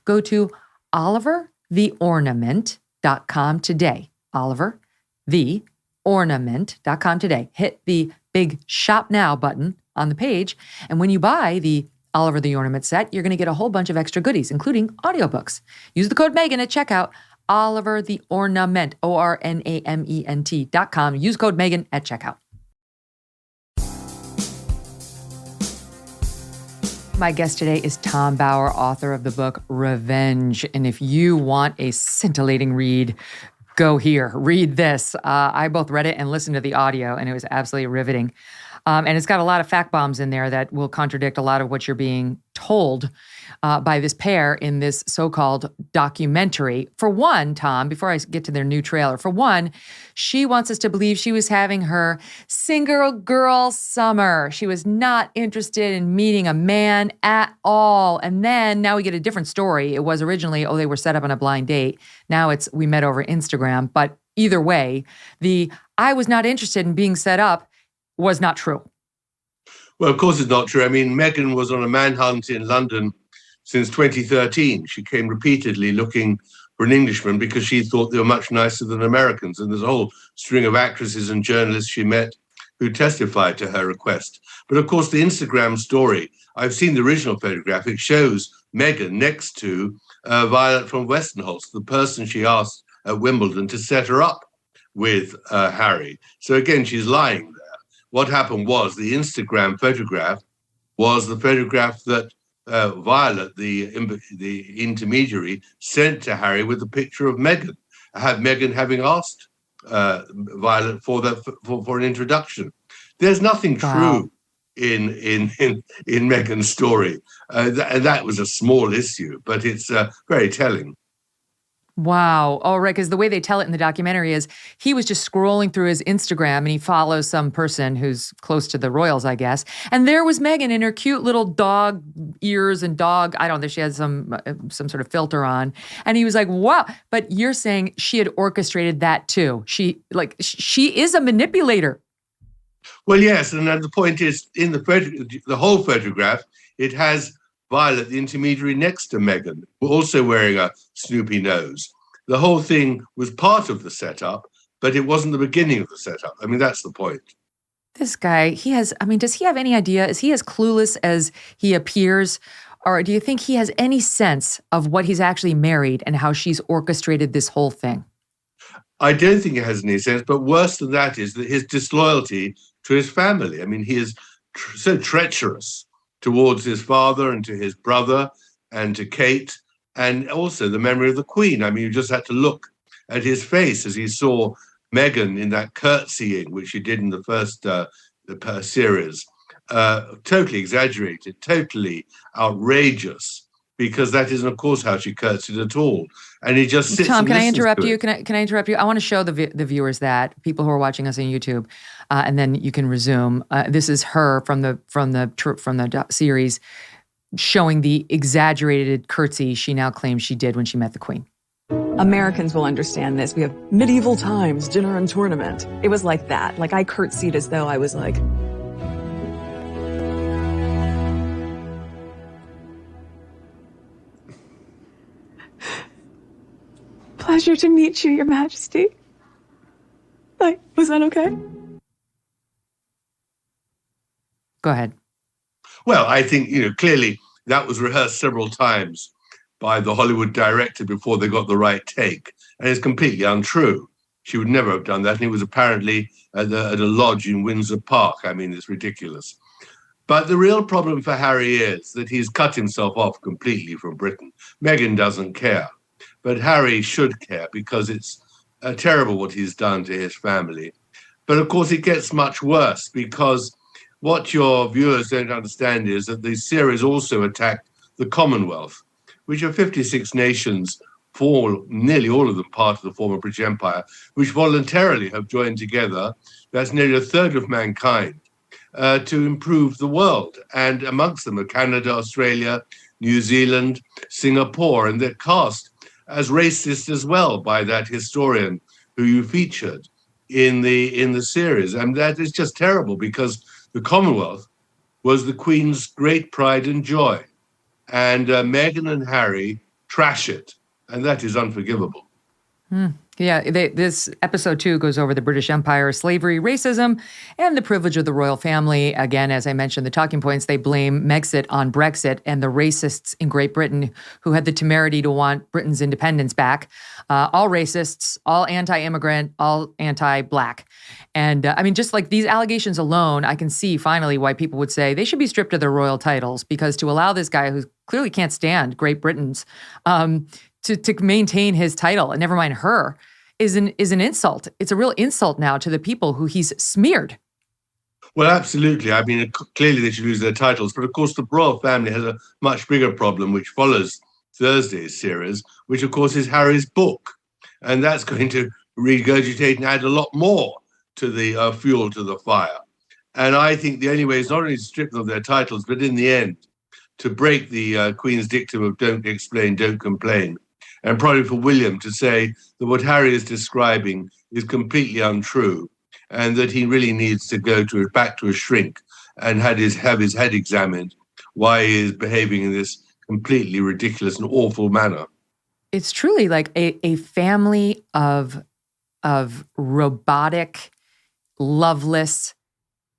Go to olivertheornament.com today. olivertheornament.com today. Hit the big Shop Now button on the page, and when you buy the Oliver the Ornament set, you're going to get a whole bunch of extra goodies, including audiobooks. Use the code Megyn at checkout. Oliver the Ornament, ORNAMENT.com. Use code Megyn at checkout. My guest today is Tom Bauer, author of the book Revenge. And if you want a scintillating read, go here. Read this. I both read it and listened to the audio, and it was absolutely riveting. And it's got a lot of fact bombs in there that will contradict a lot of what you're being told by this pair in this so-called documentary. For one, Tom, before I get to their new trailer, for one, she wants us to believe she was having her single girl summer. She was not interested in meeting a man at all. And then now we get a different story. It was originally, they were set up on a blind date. Now it's we met over Instagram. But either way, I was not interested in being set up was not true. Well, of course it's not true. I mean, Meghan was on a manhunt in London since 2013. She came repeatedly looking for an Englishman because she thought they were much nicer than Americans. And there's a whole string of actresses and journalists she met who testified to her request. But of course, the Instagram story, I've seen the original photograph. It shows Meghan next to Violet from Westenholz, the person she asked at Wimbledon to set her up with Harry. So again, she's lying there. What happened was the Instagram photograph was the photograph that Violet, the intermediary, sent to Harry with a picture of Meghan. Meghan having asked Violet for an introduction. There's nothing true in Meghan's story. That was a small issue, but it's very telling. Wow. Oh, right. Because the way they tell it in the documentary is he was just scrolling through his Instagram and he follows some person who's close to the royals, I guess. And there was Meghan in her cute little dog ears and dog, I don't know, she had some sort of filter on. And he was like, wow. But you're saying she had orchestrated that too. She is a manipulator. Well, yes. And the point is, in the whole photograph, it has Violet, the intermediary, next to Meghan, also wearing a Snoopy nose. The whole thing was part of the setup, but it wasn't the beginning of the setup. I mean, that's the point. This guy, does he have any idea? Is he as clueless as he appears? Or do you think he has any sense of what he's actually married and how she's orchestrated this whole thing? I don't think it has any sense, but worse than that is that his disloyalty to his family. I mean, he is so treacherous towards his father and to his brother and to Kate, and also the memory of the Queen. I mean, you just had to look at his face as he saw Meghan in that curtsying, which she did in the first series. Totally exaggerated, totally outrageous, because that isn't, of course, how she curtsied at all. And he just sits. Tom, and can I listens interrupt to you? it. Can I interrupt you? I want to show the viewers that, people who are watching us on YouTube, and then you can resume. This is her from the series, showing the exaggerated curtsy she now claims she did when she met the Queen. Americans will understand this. We have medieval times, dinner and tournament. It was like that. Like I curtsied as though I was like... Pleasure to meet you, Your Majesty. Like, was that okay? Go ahead. Well, I think, clearly that was rehearsed several times by the Hollywood director before they got the right take. And it's completely untrue. She would never have done that. And it was apparently at a lodge in Windsor Park. I mean, it's ridiculous. But the real problem for Harry is that he's cut himself off completely from Britain. Meghan doesn't care. But Harry should care, because it's terrible what he's done to his family. But of course, it gets much worse, because what your viewers don't understand is that the series also attacked the Commonwealth, which are 56 nations, nearly all of them part of the former British Empire, which voluntarily have joined together. That's nearly a third of mankind, to improve the world. And amongst them are Canada, Australia, New Zealand, Singapore, and they're cast as racist as well by that historian who you featured in the series. And that is just terrible, because the Commonwealth was the Queen's great pride and joy. And Meghan and Harry trash it. And that is unforgivable. Yeah, this episode 2 goes over the British Empire, slavery, racism, and the privilege of the royal family. Again, as I mentioned, the talking points, they blame Megxit on Brexit and the racists in Great Britain who had the temerity to want Britain's independence back. All racists, all anti-immigrant, all anti-Black. And I mean, just like these allegations alone, I can see finally why people would say they should be stripped of their royal titles, because to allow this guy who clearly can't stand Great Britain's to maintain his title, and never mind her, is an insult. It's a real insult now to the people who he's smeared. Well, absolutely. I mean, clearly they should lose their titles. But of course, the royal family has a much bigger problem, which follows Thursday's series, which of course is Harry's book. And that's going to regurgitate and add a lot more to the fuel to the fire. And I think the only way is not only to strip them of their titles, but in the end, to break the Queen's dictum of don't explain, don't complain. And probably for William to say that what Harry is describing is completely untrue, and that he really needs to go back to a shrink and have his head examined why he is behaving in this completely ridiculous and awful manner. It's truly like a family of robotic, loveless,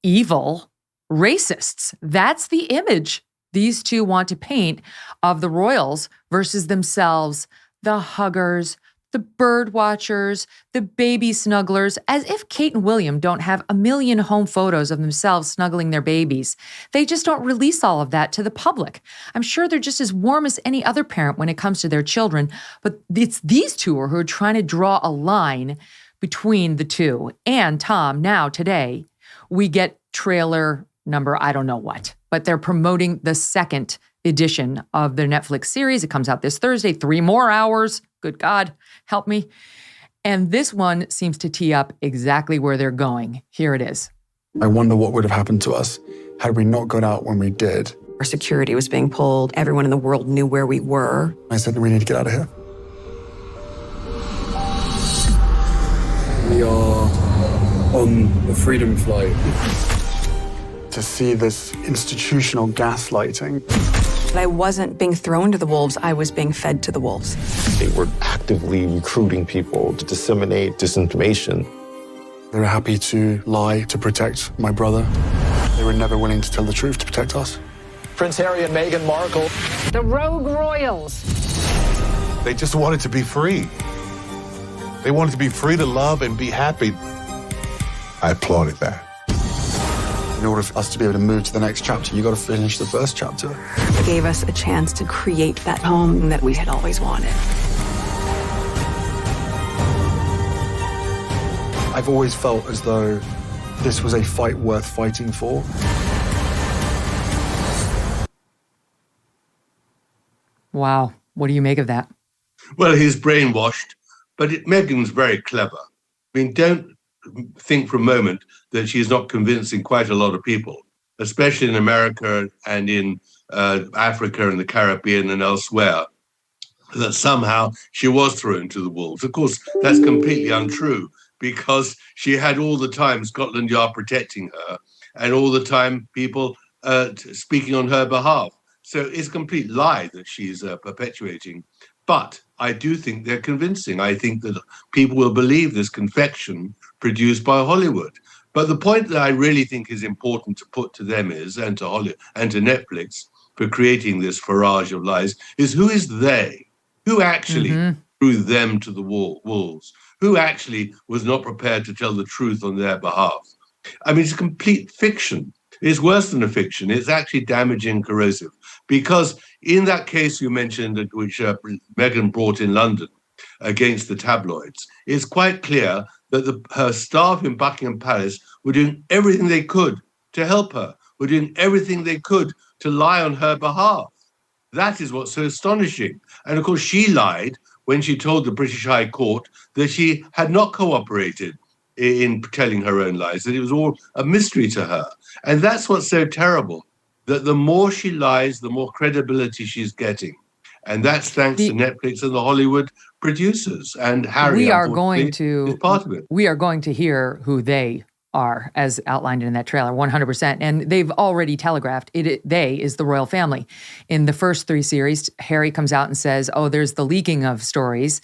evil racists. That's the image these two want to paint of the royals versus themselves, the huggers, the bird watchers, the baby snugglers, as if Kate and William don't have a million home photos of themselves snuggling their babies. They just don't release all of that to the public. I'm sure they're just as warm as any other parent when it comes to their children, but it's these two who are trying to draw a line between the two. And Tom, now today, we get trailer number, I don't know what, but they're promoting the second edition of their Netflix series. It comes out this Thursday, 3 more hours. Good God, help me. And this one seems to tee up exactly where they're going. Here it is. I wonder what would have happened to us had we not gone out when we did. Our security was being pulled. Everyone in the world knew where we were. I said, we need to get out of here. We are on the Freedom Flight. To see this institutional gaslighting. I wasn't being thrown to the wolves, I was being fed to the wolves. They were actively recruiting people to disseminate disinformation. They were happy to lie to protect my brother. They were never willing to tell the truth to protect us. Prince Harry and Meghan Markle. The rogue royals. They just wanted to be free. They wanted to be free to love and be happy. I applauded that. In order for us to be able to move to the next chapter, you got to finish the first chapter. It gave us a chance to create that home that we had always wanted. I've always felt as though this was a fight worth fighting for. Wow. What do you make of that? Well, he's brainwashed, but Meghan's very clever. I mean, don't think for a moment that she's not convincing quite a lot of people, especially in America and in Africa and the Caribbean and elsewhere, that somehow she was thrown to the wolves. Of course, that's completely untrue, because she had all the time Scotland Yard protecting her and all the time people speaking on her behalf. So it's a complete lie that she's perpetuating. But I do think they're convincing. I think that people will believe this confection produced by Hollywood. But the point that I really think is important to put to them is, and to Hollywood and to Netflix for creating this farage of lies, is who is they? Who actually threw them to the wolves? Who actually was not prepared to tell the truth on their behalf? I mean, it's a complete fiction. It's worse than a fiction. It's actually damaging and corrosive. Because in that case you mentioned, which Meghan brought in London against the tabloids, it's quite clear that her staff in Buckingham Palace were doing everything they could to help her, were doing everything they could to lie on her behalf. That is what's so astonishing. And of course, she lied when she told the British High Court that she had not cooperated in telling her own lies, that it was all a mystery to her. And that's what's so terrible, that the more she lies, the more credibility she's getting. And that's thanks to Netflix and the Hollywood producers. And Harry, we are going to is part of it. We are going to hear who they are, as outlined in that trailer, 100%. And they've already telegraphed they is the royal family. In the first 3 series, Harry comes out and says, oh, there's the leaking of stories,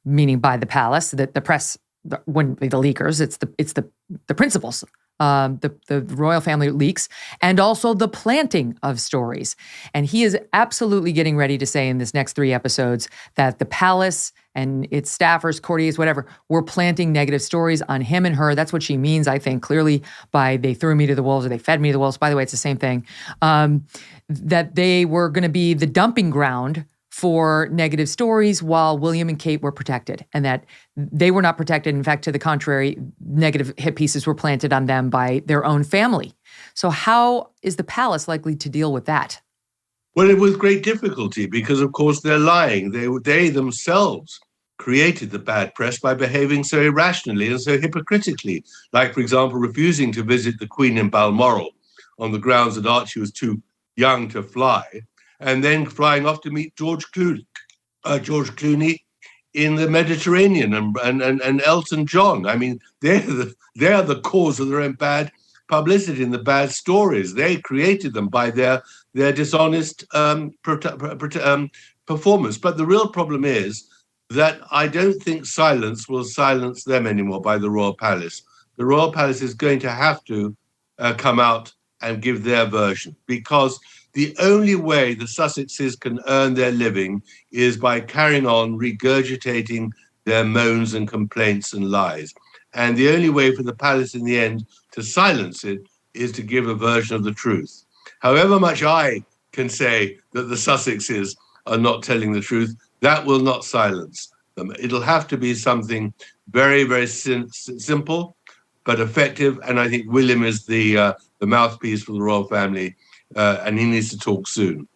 meaning by the palace, that the press wouldn't be the leakers, it's the principals. The royal family leaks, and also the planting of stories. And he is absolutely getting ready to say in this next 3 episodes that the palace and its staffers, courtiers, whatever, were planting negative stories on him and her. That's what she means, I think, clearly by they threw me to the wolves or they fed me to the wolves. By the way, it's the same thing. That they were going to be the dumping ground for negative stories while William and Kate were protected, and that they were not protected. In fact, to the contrary, negative hit pieces were planted on them by their own family. So how is the palace likely to deal with that? Well, it was great difficulty because, of course, they're lying. They themselves created the bad press by behaving so irrationally and so hypocritically, like, for example, refusing to visit the Queen in Balmoral on the grounds that Archie was too young to fly, and then flying off to meet George Clooney in the Mediterranean and Elton John. I mean, they're the cause of their own bad publicity and the bad stories. They created them by their dishonest performance. But the real problem is that I don't think silence will silence them anymore by the Royal Palace. The Royal Palace is going to have to come out and give their version, because the only way the Sussexes can earn their living is by carrying on regurgitating their moans and complaints and lies. And the only way for the palace in the end to silence it is to give a version of the truth. However much I can say that the Sussexes are not telling the truth, that will not silence them. It'll have to be something very, very simple but effective. And I think William is the mouthpiece for the royal family. And he needs to talk soon.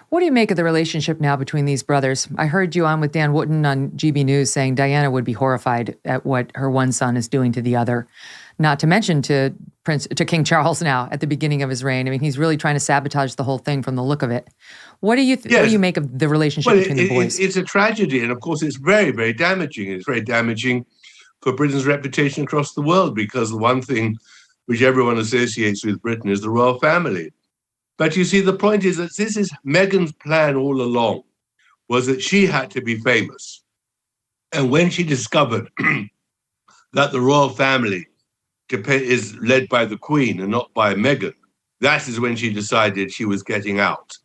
What do you make of the relationship now between these brothers? I heard you on with Dan Wootton on GB News saying Diana would be horrified at what her one son is doing to the other. Not to mention to King Charles now at the beginning of his reign. I mean, he's really trying to sabotage the whole thing from the look of it. What do you what do you make of the relationship between the boys? It's a tragedy, and of course, it's very, very damaging. It's very damaging for Britain's reputation across the world, because the one thing which everyone associates with Britain is the royal family. But you see, the point is that this is Meghan's plan all along, was that she had to be famous. And when she discovered that the royal family is led by the Queen and not by Meghan, that is when she decided she was getting out.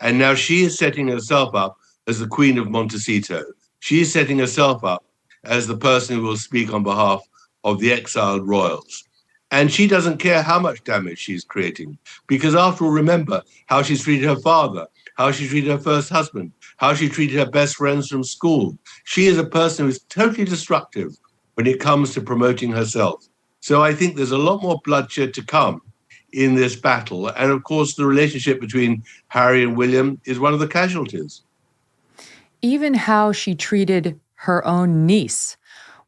And now she is setting herself up as the Queen of Montecito. She is setting herself up as the person who will speak on behalf of the exiled royals. And she doesn't care how much damage she's creating, because after all, remember how she's treated her father, how she treated her first husband, how she treated her best friends from school. She is a person who's totally destructive when it comes to promoting herself. So I think there's a lot more bloodshed to come in this battle. And of course, the relationship between Harry and William is one of the casualties. Even how she treated her own niece,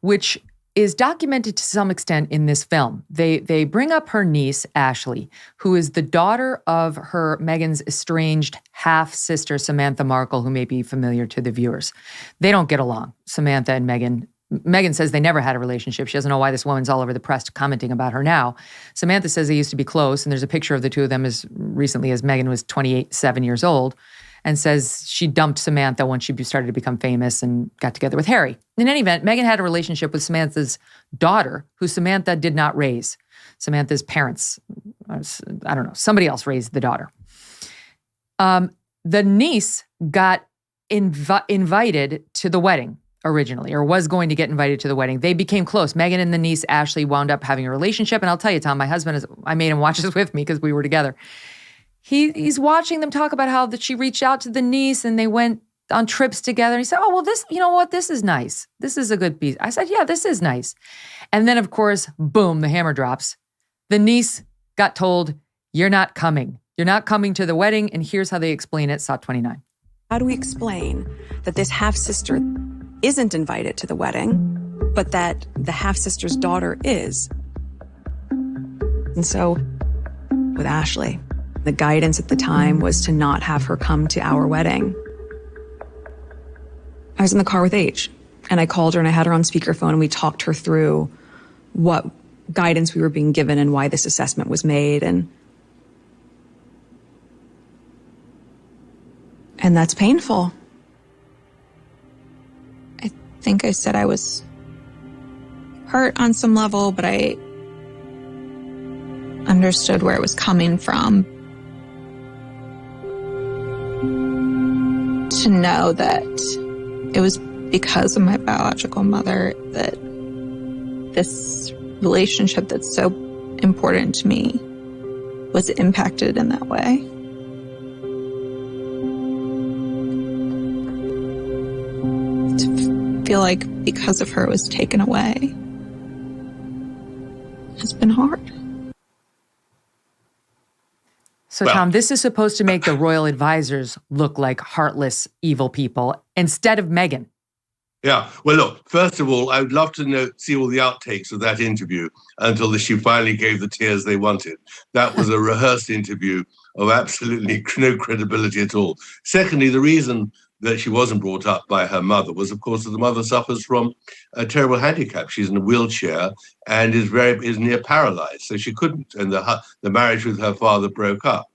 which is documented to some extent in this film. They bring up her niece, Ashley, who is the daughter of her Meghan's estranged half-sister, Samantha Markle, who may be familiar to the viewers. They don't get along, Samantha and Meghan. Meghan says they never had a relationship. She doesn't know why this woman's all over the press commenting about her now. Samantha says they used to be close, and there's a picture of the two of them as recently as Meghan was 7 years old, and says she dumped Samantha when she started to become famous and got together with Harry. In any event, Meghan had a relationship with Samantha's daughter, who Samantha did not raise. Samantha's parents, I don't know, somebody else raised the daughter. The niece got invited to the wedding originally, or was going to get invited to the wedding. They became close. Meghan and the niece, Ashley, wound up having a relationship. And I'll tell you, Tom, my husband, I made him watch this with me because we were together. He's watching them talk about how that she reached out to the niece and they went on trips together. He said, oh, well, this, you know what? This is nice. This is a good piece. I said, yeah, this is nice. And then, of course, boom, the hammer drops. The niece got told, you're not coming. You're not coming to the wedding. And here's how they explain it, SOT 29. How do we explain that this half-sister isn't invited to the wedding, but that the half-sister's daughter is? And so, with Ashley, the guidance at the time was to not have her come to our wedding. I was in the car with H, and I called her and I had her on speakerphone and we talked her through what guidance we were being given and why this assessment was made. And that's painful. I think I said I was hurt on some level, but I understood where it was coming from. To know that it was because of my biological mother that this relationship that's so important to me was impacted in that way. To feel like because of her it was taken away has been hard. So, Tom, this is supposed to make the royal advisors look like heartless, evil people instead of Meghan. Yeah. Well, look, first of all, I would love to see all the outtakes of that interview until she finally gave the tears they wanted. That was a rehearsed interview of absolutely no credibility at all. Secondly, the reason that she wasn't brought up by her mother was, of course, that the mother suffers from a terrible handicap. She's in a wheelchair and is near paralyzed, so she couldn't. And the marriage with her father broke up.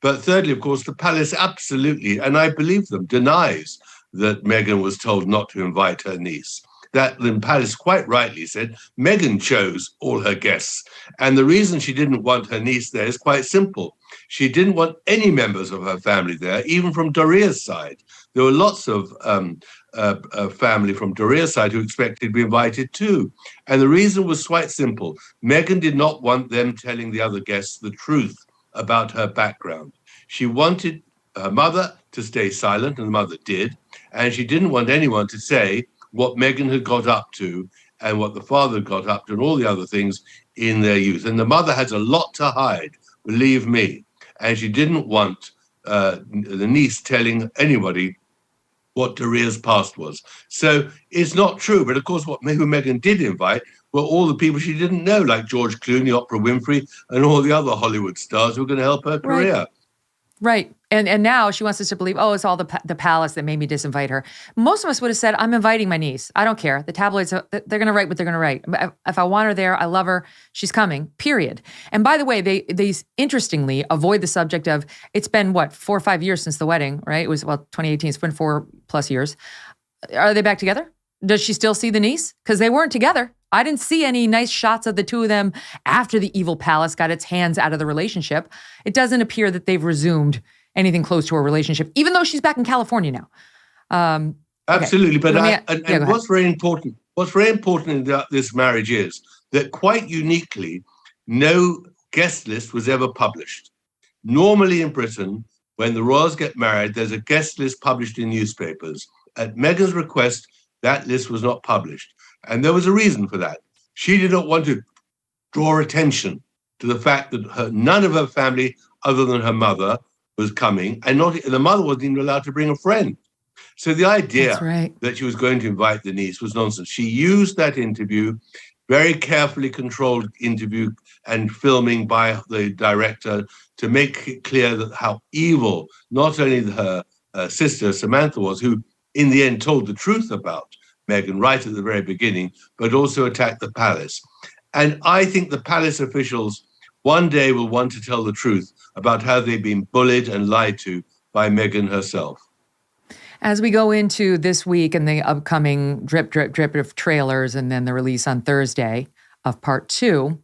But thirdly, of course, the palace absolutely, and I believe them, denies that Meghan was told not to invite her niece. That the palace quite rightly said Meghan chose all her guests. And the reason she didn't want her niece there is quite simple. She didn't want any members of her family there, even from Doria's side. There were lots of family from Doria's side who expected to be invited too. And the reason was quite simple. Meghan did not want them telling the other guests the truth about her background. She wanted her mother to stay silent, and the mother did. And she didn't want anyone to say what Meghan had got up to and what the father got up to and all the other things in their youth. And the mother has a lot to hide, believe me. And she didn't want the niece telling anybody what Doria's past was. So it's not true. But of course, who Meghan did invite were all the people she didn't know, like George Clooney, Oprah Winfrey, and all the other Hollywood stars who were going to help her career. Right. And now she wants us to believe, oh, it's all the palace that made me disinvite her. Most of us would have said, I'm inviting my niece. I don't care. The tabloids, they're going to write what they're going to write. If I want her there, I love her, she's coming, period. And by the way, they interestingly avoid the subject of, it's been, 4 or 5 years since the wedding, right? It was, 2018. It's been 4+ years. Are they back together? Does she still see the niece? Because they weren't together. I didn't see any nice shots of the two of them after the evil palace got its hands out of the relationship. It doesn't appear that they've resumed anything close to a relationship, even though she's back in California now. Absolutely. Okay. But what's very important in this marriage is that quite uniquely, no guest list was ever published. Normally in Britain, when the royals get married, there's a guest list published in newspapers. At Meghan's request, that list was not published. And there was a reason for that. She did not want to draw attention to the fact that none of her family, other than her mother, was coming, and the mother wasn't even allowed to bring a friend. So the idea that she was going to invite the niece was nonsense. She used that interview, very carefully controlled interview and filming by the director, to make it clear that how evil not only her sister Samantha was, who in the end told the truth about Meghan right at the very beginning, but also attacked the palace. And I think the palace officials one day will want to tell the truth about how they've been bullied and lied to by Meghan herself. As we go into this week and the upcoming drip of trailers and then the release on Thursday of part 2,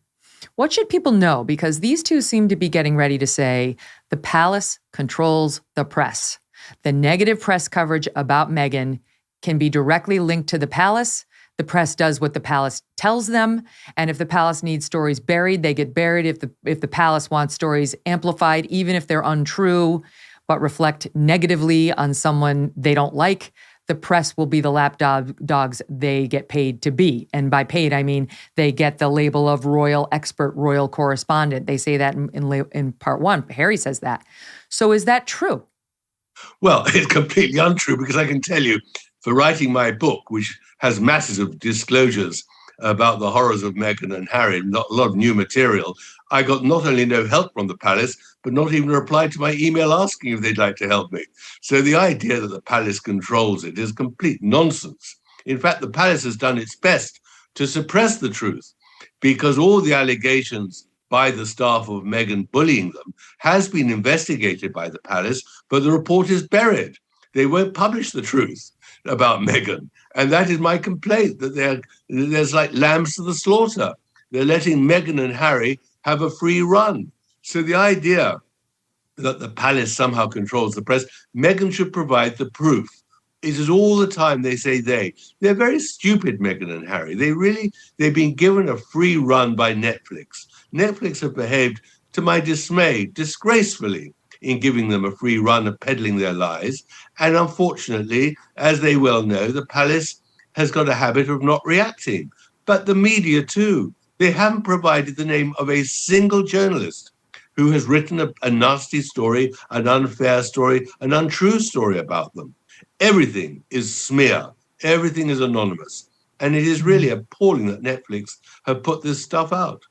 what should people know? Because these two seem to be getting ready to say the palace controls the press. The negative press coverage about Meghan can be directly linked to the palace. The press does what the palace tells them. And if the palace needs stories buried, they get buried. If the palace wants stories amplified, even if they're untrue, but reflect negatively on someone they don't like, the press will be the lapdogs they get paid to be. And by paid, I mean they get the label of royal expert, royal correspondent. They say that in part 1. Harry says that. So is that true? Well, it's completely untrue, because I can tell you, for writing my book, which has masses of disclosures about the horrors of Meghan and Harry, a lot of new material, I got not only no help from the palace, but not even a reply to my email asking if they'd like to help me. So the idea that the palace controls it is complete nonsense. In fact, the palace has done its best to suppress the truth, because all the allegations by the staff of Meghan bullying them has been investigated by the palace, but the report is buried. They won't publish the truth about Meghan. And that is my complaint, that there's like lambs to the slaughter. They're letting Meghan and Harry have a free run. So the idea that the palace somehow controls the press, Meghan should provide the proof. It is all the time they say they. They're very stupid, Meghan and Harry. They've been given a free run by Netflix. Netflix have behaved, to my dismay, disgracefully in giving them a free run of peddling their lies. And unfortunately, as they well know, the palace has got a habit of not reacting. But the media too. They haven't provided the name of a single journalist who has written a nasty story, an unfair story, an untrue story about them. Everything is smear. Everything is anonymous. And it is really appalling that Netflix have put this stuff out.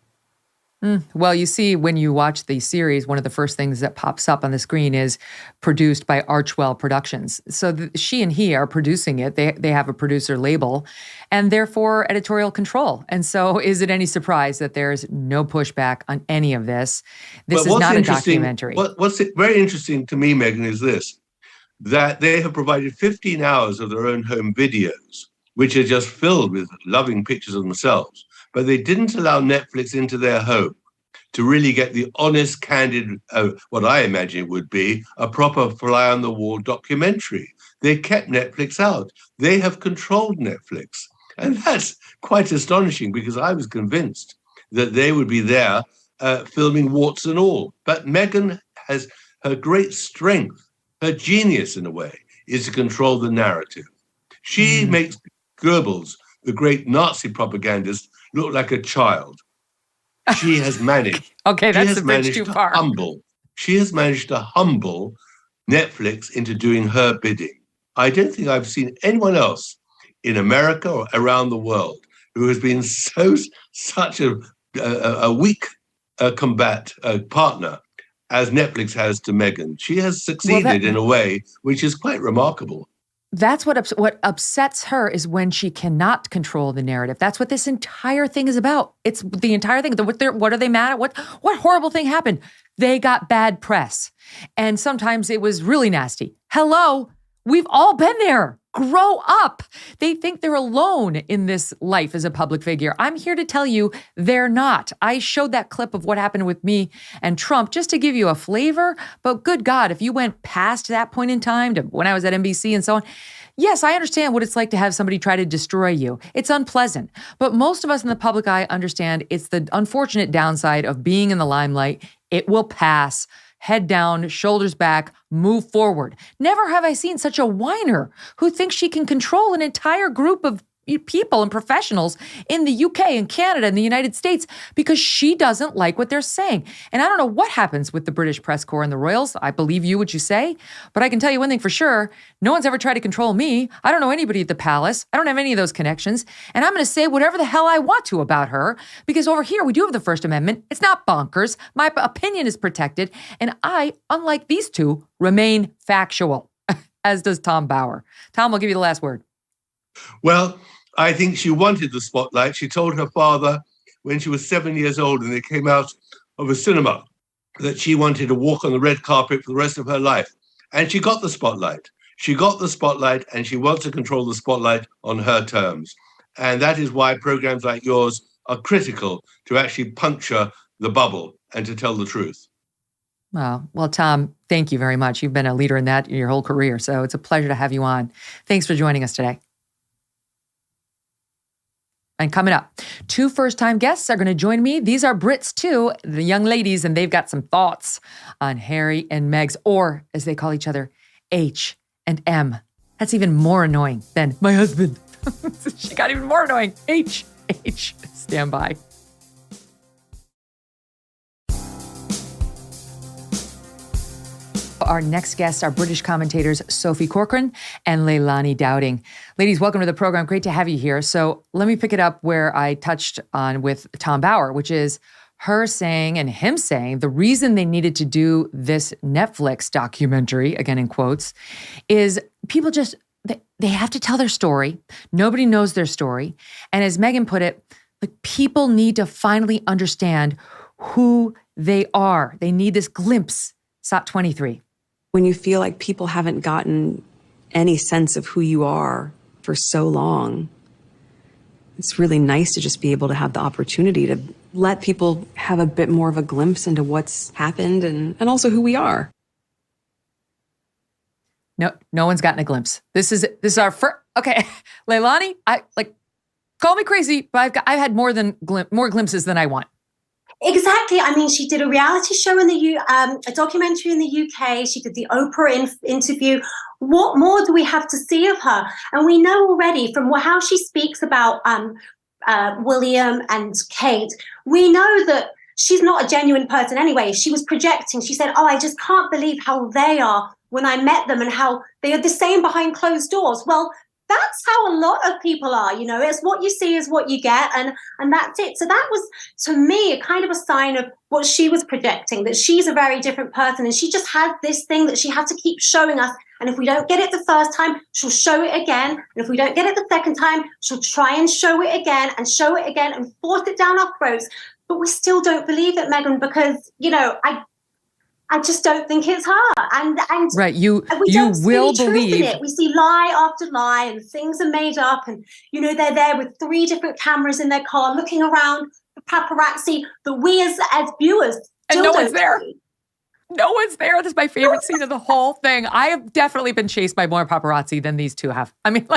Well, you see, when you watch the series, one of the first things that pops up on the screen is produced by Archwell Productions. So she and he are producing it. They have a producer label and therefore editorial control. And so is it any surprise that there's no pushback on any of this? This is not a documentary. What's very interesting to me, Megyn, is this, that they have provided 15 hours of their own home videos, which are just filled with loving pictures of themselves. But they didn't allow Netflix into their home to really get the honest, candid, what I imagine would be a proper fly-on-the-wall documentary. They kept Netflix out. They have controlled Netflix. And that's quite astonishing, because I was convinced that they would be there filming warts and all. But Meghan has her great strength, her genius in a way, is to control the narrative. She makes Goebbels, the great Nazi propagandist, look like a child. She has managed. Okay, that's a bridge too far. She has managed to humble Netflix into doing her bidding. I don't think I've seen anyone else in America or around the world who has been such a weak combat partner as Netflix has to Meghan. She has succeeded in a way which is quite remarkable. That's what upsets her, is when she cannot control the narrative. That's what this entire thing is about. It's the entire thing. What are they mad at? What horrible thing happened? They got bad press. And sometimes it was really nasty. Hello, we've all been there. Grow up. They think they're alone in this life as a public figure. I'm here to tell you they're not. I showed that clip of what happened with me and Trump just to give you a flavor. But good God, if you went past that point in time to when I was at NBC and so on, yes, I understand what it's like to have somebody try to destroy you. It's unpleasant. But most of us in the public eye understand it's the unfortunate downside of being in the limelight. It will pass. Head down, shoulders back, move forward. Never have I seen such a whiner who thinks she can control an entire group of, people and professionals in the UK and Canada and the United States because she doesn't like what they're saying. And I don't know what happens with the British press corps and the royals. I believe you, what you say, but I can tell you one thing for sure. No one's ever tried to control me. I don't know anybody at the palace. I don't have any of those connections. And I'm going to say whatever the hell I want to about her because over here we do have the First Amendment. It's not bonkers. My opinion is protected. And I, unlike these two, remain factual, as does Tom Bauer. Tom, I'll give you the last word. Well, I think she wanted the spotlight. She told her father when she was 7 years old and they came out of a cinema that she wanted to walk on the red carpet for the rest of her life. And she got the spotlight. She got the spotlight and she wants to control the spotlight on her terms. And that is why programs like yours are critical to actually puncture the bubble and to tell the truth. Well, Tom, thank you very much. You've been a leader in that your whole career, so it's a pleasure to have you on. Thanks for joining us today. And coming up, 2 first-time guests are going to join me. These are Brits too, the young ladies, and they've got some thoughts on Harry and Meg's, or as they call each other, H and M. That's even more annoying than my husband. She got even more annoying. H. Stand by. Our next guests are British commentators Sophie Corcoran and Leilani Dowding. Ladies, welcome to the program. Great to have you here. So let me pick it up where I touched on with Tom Bauer, which is her saying and him saying the reason they needed to do this Netflix documentary, again in quotes, is people just, they have to tell their story. Nobody knows their story. And as Megyn put it, like people need to finally understand who they are. They need this glimpse. SOT 23. When you feel like people haven't gotten any sense of who you are for so long, it's really nice to just be able to have the opportunity to let people have a bit more of a glimpse into what's happened and also who we are. No one's gotten a glimpse. This is our first. Okay, Leilani, call me crazy, but I've had more glimpses than I want. Exactly. I mean, she did a reality show in a documentary in the UK. She did the Oprah interview. What more do we have to see of her? And we know already from how she speaks about William and Kate, we know that she's not a genuine person anyway. She was projecting. She said, I just can't believe how they are when I met them and how they are the same behind closed doors. Well, that's how a lot of people are, it's what you see is what you get, and that's it. So that was, to me, a kind of a sign of what she was projecting, that she's a very different person, and she just had this thing that she had to keep showing us, and if we don't get it the first time, she'll show it again, and if we don't get it the second time, she'll try and show it again and force it down our throats, but we still don't believe it, Megyn, because, I just don't think it's her. And right, you will believe it. We see lie after lie, and things are made up. And they're there with 3 different cameras in their car, looking around the paparazzi that we as viewers and no one's there. No one's there. This is my favorite scene of the whole thing. I have definitely been chased by more paparazzi than these two have. I mean,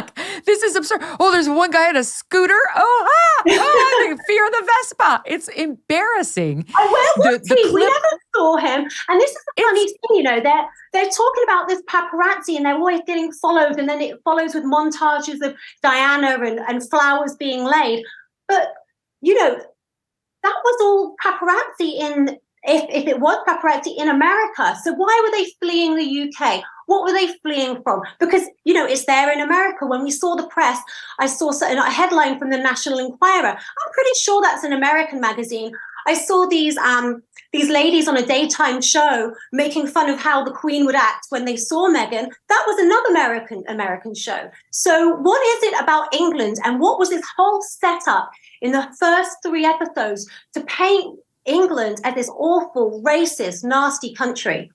this is absurd. Oh, there's one guy at a scooter. I fear the Vespa. It's embarrassing. Where was he? We never saw him. And this is the funny thing, they're talking about this paparazzi and they're always getting followed, and then it follows with montages of Diana and flowers being laid. But, that was all paparazzi if it was paparazzi in America. So why were they fleeing the UK? What were they fleeing from? Because, it's there in America. When we saw the press, I saw a headline from the National Enquirer. I'm pretty sure that's an American magazine. I saw these ladies on a daytime show making fun of how the Queen would act when they saw Meghan. That was another American show. So what is it about England, and what was this whole setup in the first 3 episodes to paint England as this awful, racist, nasty country?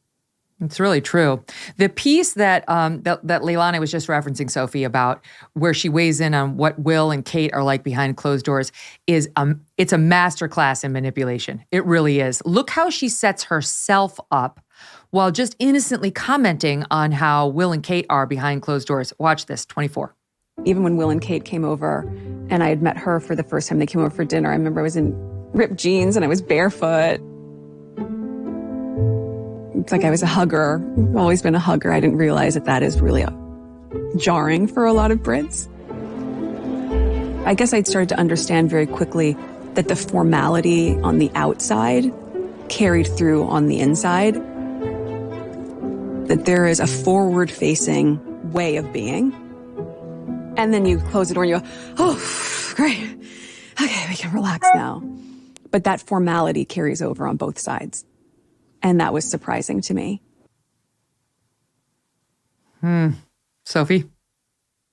It's really true. The piece that Leilani was just referencing, Sophie, about where she weighs in on what Will and Kate are like behind closed doors is it's a masterclass in manipulation. It really is. Look how she sets herself up while just innocently commenting on how Will and Kate are behind closed doors. Watch this, 24. Even when Will and Kate came over and I had met her for the first time, they came over for dinner. I remember I was in ripped jeans and I was barefoot. It's like I was a hugger. I've always been a hugger. I didn't realize that is really jarring for a lot of Brits. I guess I'd started to understand very quickly that the formality on the outside carried through on the inside. That there is a forward-facing way of being. And then you close the door and you go, oh, great. Okay, we can relax now. But that formality carries over on both sides. And that was surprising to me. Sophie?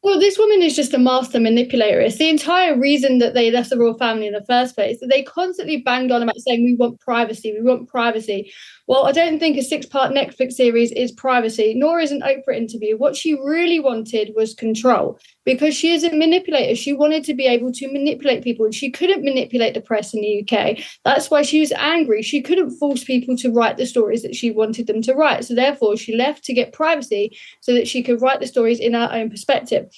Well, this woman is just a master manipulator. It's the entire reason that they left the royal family in the first place. They constantly banged on about saying, we want privacy, we want privacy. Well, I don't think a 6-part Netflix series is privacy, nor is an Oprah interview. What she really wanted was control, because she is a manipulator. She wanted to be able to manipulate people, and she couldn't manipulate the press in the UK. That's why she was angry. She couldn't force people to write the stories that she wanted them to write. So therefore, she left to get privacy so that she could write the stories in her own perspective.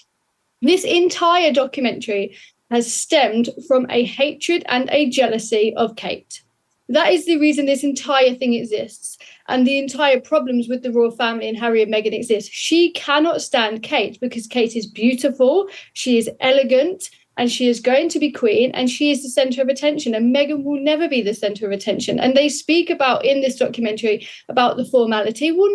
This entire documentary has stemmed from a hatred and a jealousy of Kate. That is the reason this entire thing exists, and the entire problems with the royal family and Harry and Meghan exist. She cannot stand Kate because Kate is beautiful, she is elegant, and she is going to be queen, and she is the centre of attention, and Meghan will never be the centre of attention. And they speak about, in this documentary, about the formality. Well,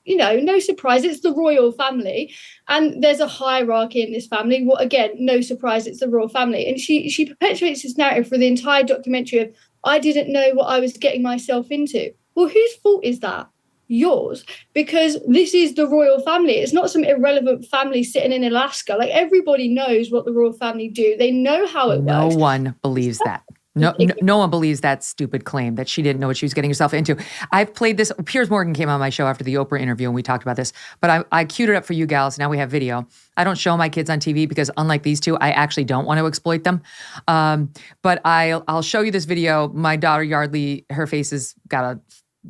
no surprise, it's the royal family, and there's a hierarchy in this family. Well, again, no surprise, it's the royal family. And she perpetuates this narrative for the entire documentary of, I didn't know what I was getting myself into. Well, whose fault is that? Yours, because this is the royal family. It's not some irrelevant family sitting in Alaska. Like, everybody knows what the royal family do. They know how it works. No one believes that. No one believes that stupid claim that she didn't know what she was getting herself into. I've played this. Piers Morgan came on my show after the Oprah interview and we talked about this, but I queued it up for you gals. Now we have video. I don't show my kids on TV because unlike these two, I actually don't want to exploit them. But I'll show you this video. My daughter Yardley, her face has got a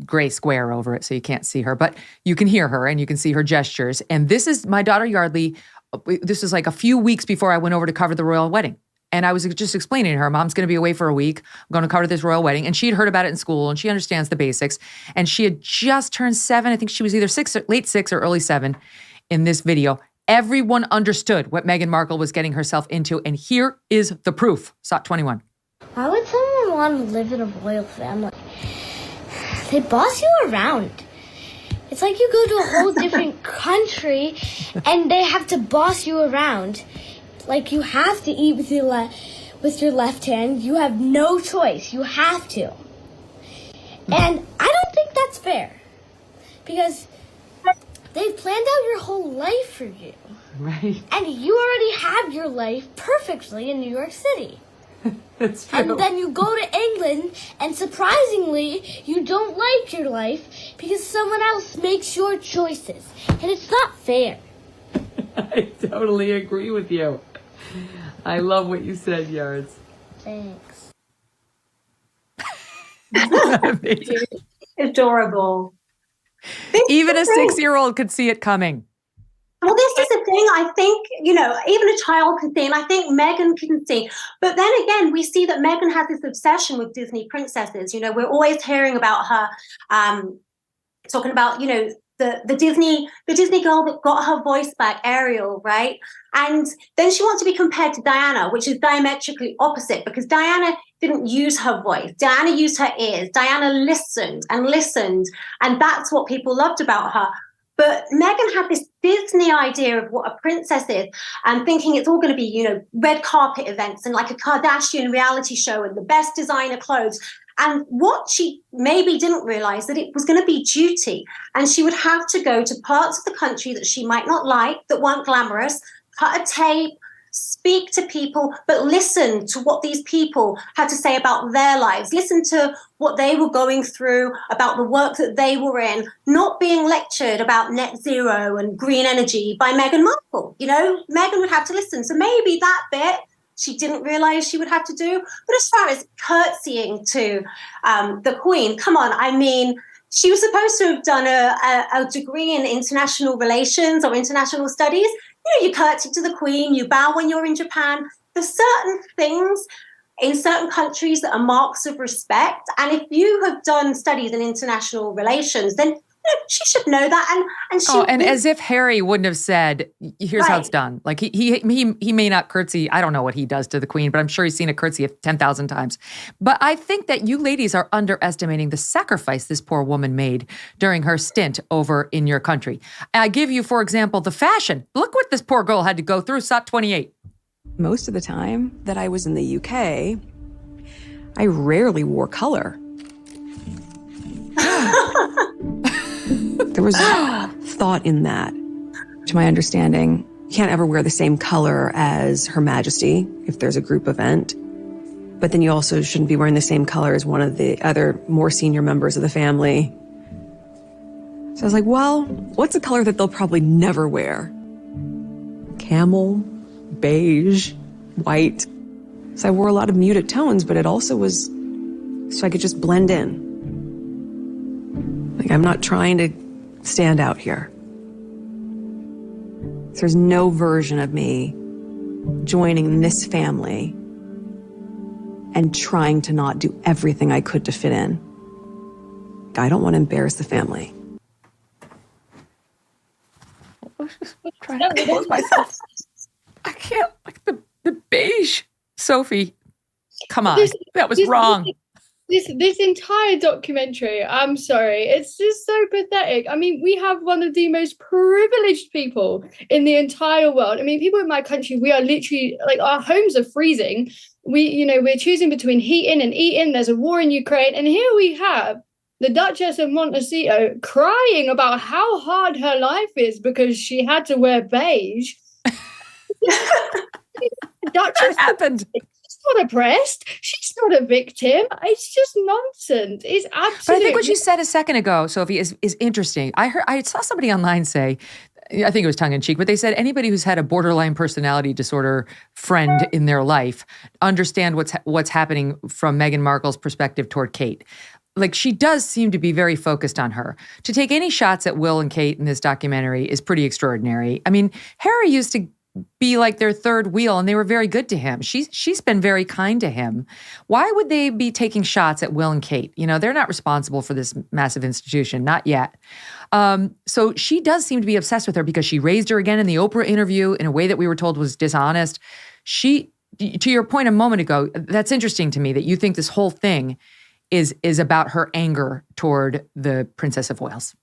gray square over it, so you can't see her, but you can hear her and you can see her gestures. And this is my daughter Yardley. This is like a few weeks before I went over to cover the royal wedding. And I was just explaining to her, Mom's going to be away for a week. I'm going to cover this royal wedding. And she had heard about it in school and she understands the basics. And she had just turned 7. I think she was either late 6 or early 7 in this video. Everyone understood what Meghan Markle was getting herself into. And here is the proof. SOT 21. Why would someone want to live in a royal family? They boss you around. It's like you go to a whole different country and they have to boss you around. Like, you have to eat with your left hand. You have no choice. You have to. And I don't think that's fair. Because they've planned out your whole life for you. Right. And you already have your life perfectly in New York City. That's true. And then you go to England, and surprisingly, you don't like your life because someone else makes your choices. And it's not fair. I totally agree with you. I love what you said, Yards. Thanks. Adorable. Even a 6-year-old could see it coming. Well, this is the thing. I think, even a child can see, and I think Meghan can see. But then again, we see that Meghan has this obsession with Disney princesses. We're always hearing about her talking about, the Disney girl that got her voice back, Ariel, right? And then she wants to be compared to Diana, which is diametrically opposite, because Diana didn't use her voice. Diana used her ears. Diana listened, and that's what people loved about her. But Meghan had this Disney idea of what a princess is, and thinking it's all going to be, red carpet events and like a Kardashian reality show and the best designer clothes. And what she maybe didn't realize that it was going to be duty, and she would have to go to parts of the country that she might not like, that weren't glamorous, cut a tape, speak to people, but listen to what these people had to say about their lives, listen to what they were going through, about the work that they were in, not being lectured about net zero and green energy by Meghan Markle. Meghan would have to listen. So maybe that bit she didn't realize she would have to do. But as far as curtsying to the Queen, come on, she was supposed to have done a degree in international relations or international studies. You curtsy to the Queen, you bow when you're in Japan. There's certain things in certain countries that are marks of respect. And if you have done studies in international relations, then she should know that. And she, and as if Harry wouldn't have said, here's how it's done. Like he may not curtsy. I don't know what he does to the Queen, but I'm sure he's seen a curtsy 10,000 times. But I think that you ladies are underestimating the sacrifice this poor woman made during her stint over in your country. I give you, for example, the fashion. Look what this poor girl had to go through, SOT 28. Most of the time that I was in the UK, I rarely wore color. There was thought in that. To my understanding, you can't ever wear the same color as Her Majesty if there's a group event. But then you also shouldn't be wearing the same color as one of the other more senior members of the family. So I was like, well, what's a color that they'll probably never wear? Camel, beige, white. So I wore a lot of muted tones, but it also was so I could just blend in. Like, I'm not trying to stand out here. There's no version of me joining this family and trying to not do everything I could to fit in. I don't want to embarrass the family. Trying to compose myself. I can't, like the beige. Sophie, come on. That was wrong. This entire documentary, I'm sorry, it's just so pathetic. I mean, we have one of the most privileged people in the entire world. I mean, people in my country, we are literally, like, our homes are freezing. We're choosing between heat in and eat in. There's a war in Ukraine. And here we have the Duchess of Montecito crying about how hard her life is because she had to wear beige. Duchess happened. She's not oppressed. She's not a victim. It's just nonsense. It's absolutely. But I think what you said a second ago, Sophie, is interesting. I saw somebody online say, I think it was tongue in cheek, but they said anybody who's had a borderline personality disorder friend in their life understand what's happening from Meghan Markle's perspective toward Kate. Like, she does seem to be very focused on her. To take any shots at Will and Kate in this documentary is pretty extraordinary. I mean, Harry used to be like their third wheel, and they were very good to him. She's been very kind to him. Why would they be taking shots at Will and Kate? You know, they're not responsible for this massive institution, not yet. So she does seem to be obsessed with her because she raised her again in the Oprah interview in a way that we were told was dishonest. To your point a moment ago, that's interesting to me that you think this whole thing is about her anger toward the Princess of Wales.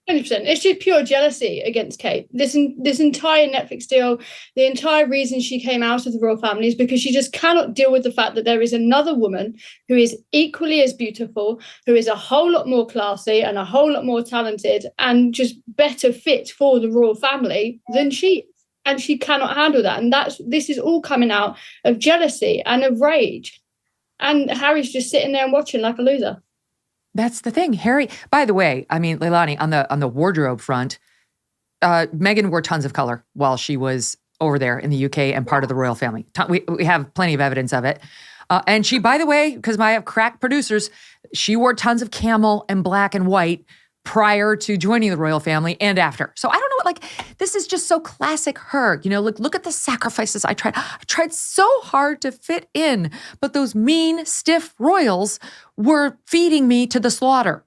100%. It's just pure jealousy against Kate. This entire Netflix deal, the entire reason she came out of the royal family is because she just cannot deal with the fact that there is another woman who is equally as beautiful, who is a whole lot more classy and a whole lot more talented and just better fit for the royal family than she is. And she cannot handle that. And this is all coming out of jealousy and of rage. And Harry's just sitting there and watching like a loser. That's the thing. Harry, by the way, I mean, Leilani, on the wardrobe front, Meghan wore tons of color while she was over there in the UK and part of the royal family. We have plenty of evidence of it. And she, by the way, because I have crack producers, she wore tons of camel and black and white prior to joining the royal family and after. So I don't know what, this is just so classic her. You know, look at the sacrifices I tried so hard to fit in, but those mean, stiff royals were feeding me to the slaughter.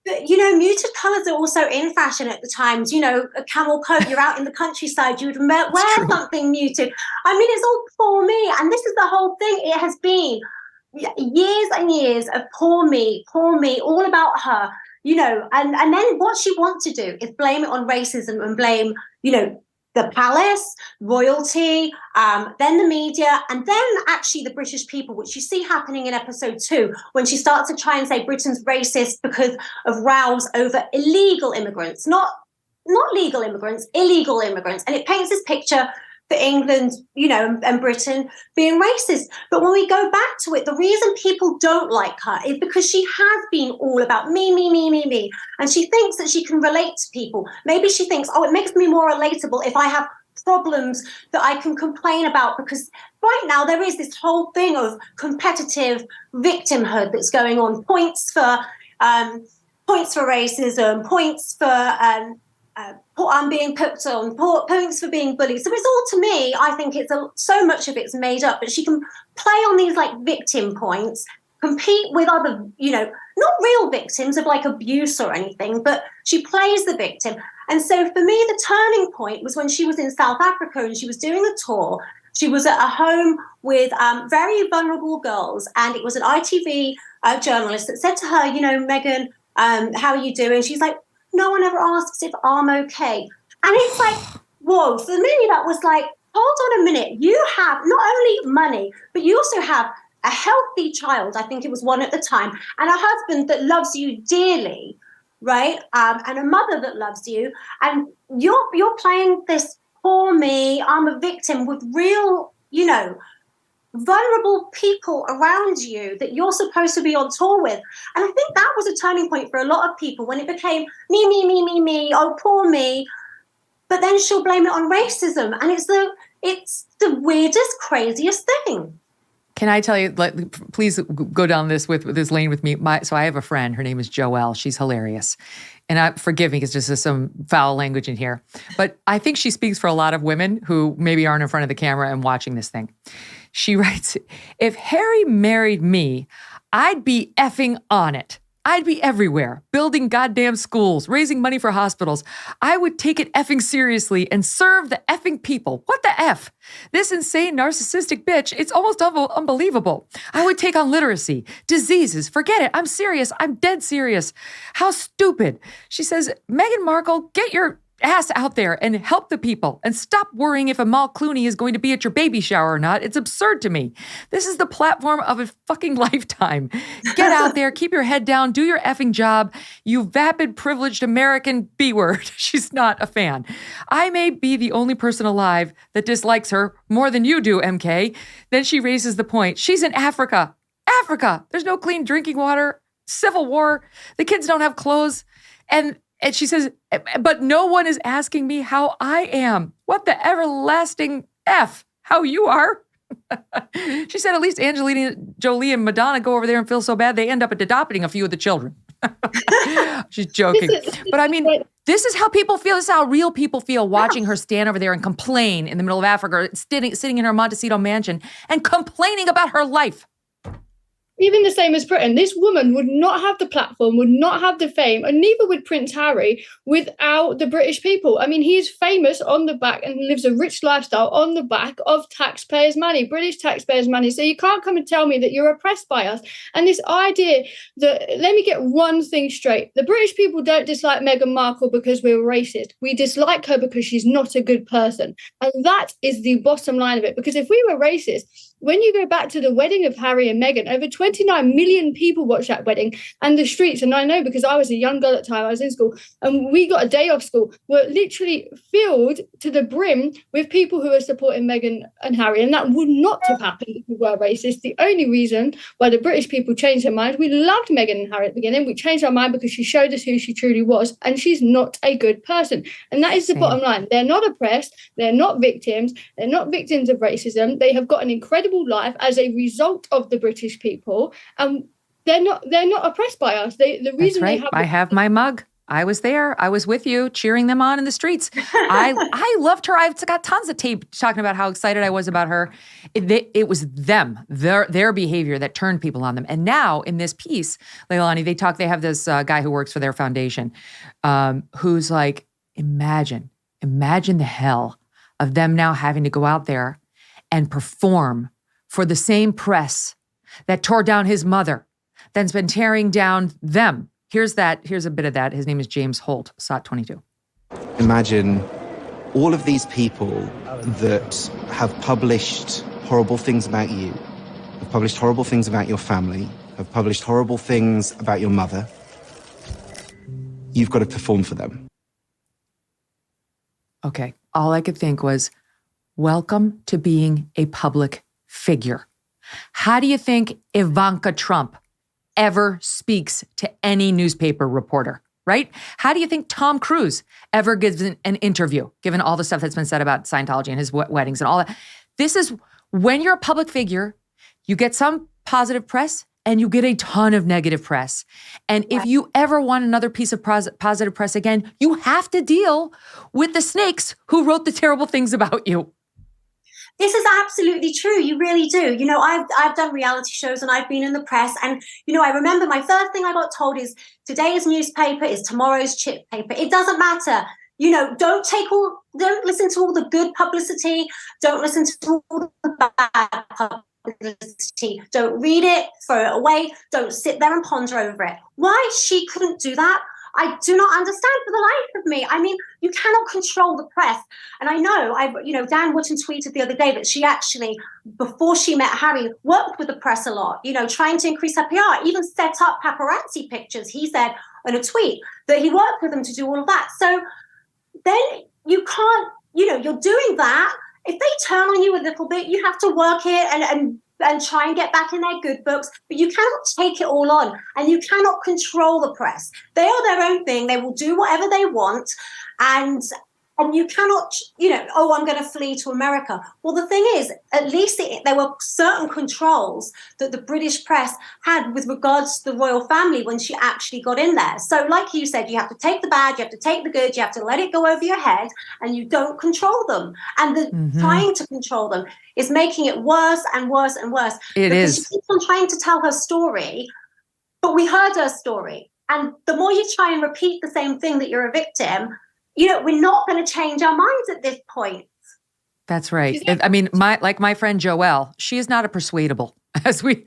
But, muted colours are also in fashion at the times. A camel coat, you're out in the countryside, you would wear something muted. I mean, it's all poor me. And this is the whole thing. It has been years and years of poor me, all about her. And then what she wants to do is blame it on racism and blame, the palace, royalty, then the media, and then actually the British people, which you see happening in episode 2, when she starts to try and say Britain's racist because of rows over illegal immigrants, not legal immigrants, illegal immigrants. And it paints this picture for England, and Britain being racist. But when we go back to it, the reason people don't like her is because she has been all about me. And she thinks that she can relate to people. Maybe she thinks, it makes me more relatable if I have problems that I can complain about, because right now there is this whole thing of competitive victimhood that's going on. Points for racism, points for being picked on, points for being bullied. So it's all, to me, I think so much of it's made up, but she can play on these victim points compete with other, not real victims of like abuse or anything, but she plays the victim. And so for me, the turning point was when she was in South Africa and she was doing a tour. She was at a home with very vulnerable girls, and it was an ITV journalist that said to her, Megyn, how are you doing? She's like, no one ever asks if I'm okay. And it's like, whoa, for me, that was like, hold on a minute. You have not only money, but you also have a healthy child. I think it was one at the time, and a husband that loves you dearly, right? And a mother that loves you. And you're playing this poor me, I'm a victim with real, vulnerable people around you that you're supposed to be on tour with. And I think that was a turning point for a lot of people when it became me, oh, poor me. But then she'll blame it on racism. And it's the weirdest, craziest thing. Can I tell you, please go down this lane with me. So I have a friend, her name is Joelle. She's hilarious. And forgive me because there's some foul language in here. But I think she speaks for a lot of women who maybe aren't in front of the camera and watching this thing. She writes, if Harry married me, I'd be effing on it. I'd be everywhere, building goddamn schools, raising money for hospitals. I would take it effing seriously and serve the effing people. What the F? This insane narcissistic bitch, it's almost unbelievable. I would take on literacy, diseases, forget it. I'm serious. I'm dead serious. How stupid. She says, Meghan Markle, get your ass out there and help the people and stop worrying if Amal Clooney is going to be at your baby shower or not. It's absurd to me. This is the platform of a fucking lifetime. Get out there, keep your head down, do your effing job. You vapid, privileged American B-word. She's not a fan. I may be the only person alive that dislikes her more than you do, MK. Then she raises the point. She's in Africa. Africa. There's no clean drinking water. Civil war. The kids don't have clothes. And she says, but no one is asking me how I am. What the everlasting F, how you are. She said, at least Angelina Jolie and Madonna go over there and feel so bad they end up adopting a few of the children. She's joking. But I mean, this is how people feel. This is how real people feel watching her stand over there and complain in the middle of Africa, sitting in her Montecito mansion and complaining about her life. Even the same as Britain, this woman would not have the platform, would not have the fame, and neither would Prince Harry without the British people. I mean, he's famous on the back and lives a rich lifestyle on the back of taxpayers' money, British taxpayers' money. So you can't come and tell me that you're oppressed by us. And this idea that, let me get one thing straight. The British people don't dislike Meghan Markle because we're racist. We dislike her because she's not a good person. And that is the bottom line of it. Because if we were racist, when you go back to the wedding of Harry and Meghan, over 29 million people watched that wedding, and the streets, and I know because I was a young girl at the time, I was in school, and we got a day off school, were literally filled to the brim with people who were supporting Meghan and Harry, and that would not have happened if we were racist. The only reason why the British people changed their mind, we loved Meghan and Harry at the beginning, we changed our mind because she showed us who she truly was, and she's not a good person. And that is the bottom line. They're not oppressed, they're not victims of racism, they have got an incredible life as a result of the British people, and they're not oppressed by us. The reason That's right. I have my mug. I was there. I was with you, cheering them on in the streets. I loved her. I've got tons of tape talking about how excited I was about her. It was them, their behavior that turned people on them. And now in this piece, Leilani, they have this guy who works for their foundation, who's like, imagine the hell of them now having to go out there and perform for the same press that tore down his mother, that's been tearing down them. Here's a bit of that. His name is James Holt, SOT 22. Imagine all of these people that have published horrible things about you, have published horrible things about your family, have published horrible things about your mother. You've got to perform for them. Okay. All I could think was, welcome to being a public figure. How do you think Ivanka Trump ever speaks to any newspaper reporter, right? How do you think Tom Cruise ever gives an interview, given all the stuff that's been said about Scientology and his weddings and all that? This is when you're a public figure, you get some positive press and you get a ton of negative press. And if you ever want another piece of positive press again, you have to deal with the snakes who wrote the terrible things about you. This is absolutely true. You really do. You know, I've done reality shows and I've been in the press. And, you know, I remember my first thing I got told is today's newspaper is tomorrow's chip paper. It doesn't matter. You know, don't listen to all the good publicity. Don't listen to all the bad publicity. Don't read it, throw it away. Don't sit there and ponder over it. Why she couldn't do that, I do not understand for the life of me. I mean, you cannot control the press. And I know, Dan Wootton tweeted the other day that she actually, before she met Harry, worked with the press a lot, you know, trying to increase her PR, even set up paparazzi pictures. He said in a tweet that he worked with them to do all of that. So then you can't, you know, you're doing that. If they turn on you a little bit, you have to work it and try and get back in their good books, but you cannot take it all on, and you cannot control the press. They are their own thing. They will do whatever they want, and you cannot, you know, oh, I'm going to flee to America. Well, the thing is, at least there were certain controls that the British press had with regards to the royal family when she actually got in there. So like you said, you have to take the bad, you have to take the good, you have to let it go over your head, and you don't control them. And trying to control them is making it worse and worse and worse. Because she keeps on trying to tell her story, but we heard her story. And the more you try and repeat the same thing that you're a victim, you know, we're not going to change our minds at this point. That's right. I mean, my friend Joelle, she is not a persuadable, as we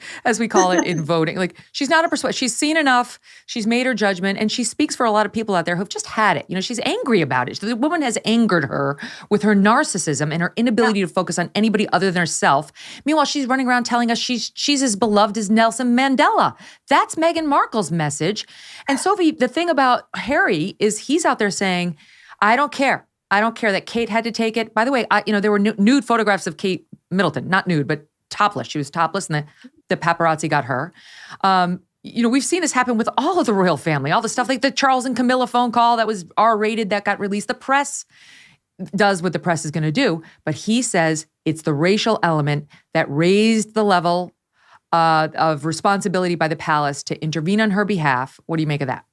call it in voting. Like, she's not a persuadable. She's seen enough. She's made her judgment, and she speaks for a lot of people out there who've just had it. You know, she's angry about it. The woman has angered her with her narcissism and her inability to focus on anybody other than herself. Meanwhile, she's running around telling us she's as beloved as Nelson Mandela. That's Meghan Markle's message. And Sophie, the thing about Harry is he's out there saying, I don't care. I don't care that Kate had to take it. By the way, there were nude photographs of Kate Middleton, not nude, but topless. She was topless, and the paparazzi got her. We've seen this happen with all of the royal family, all the stuff like the Charles and Camilla phone call that was R-rated that got released. The press does what the press is going to do, but he says it's the racial element that raised the level of responsibility by the palace to intervene on her behalf. What do you make of that?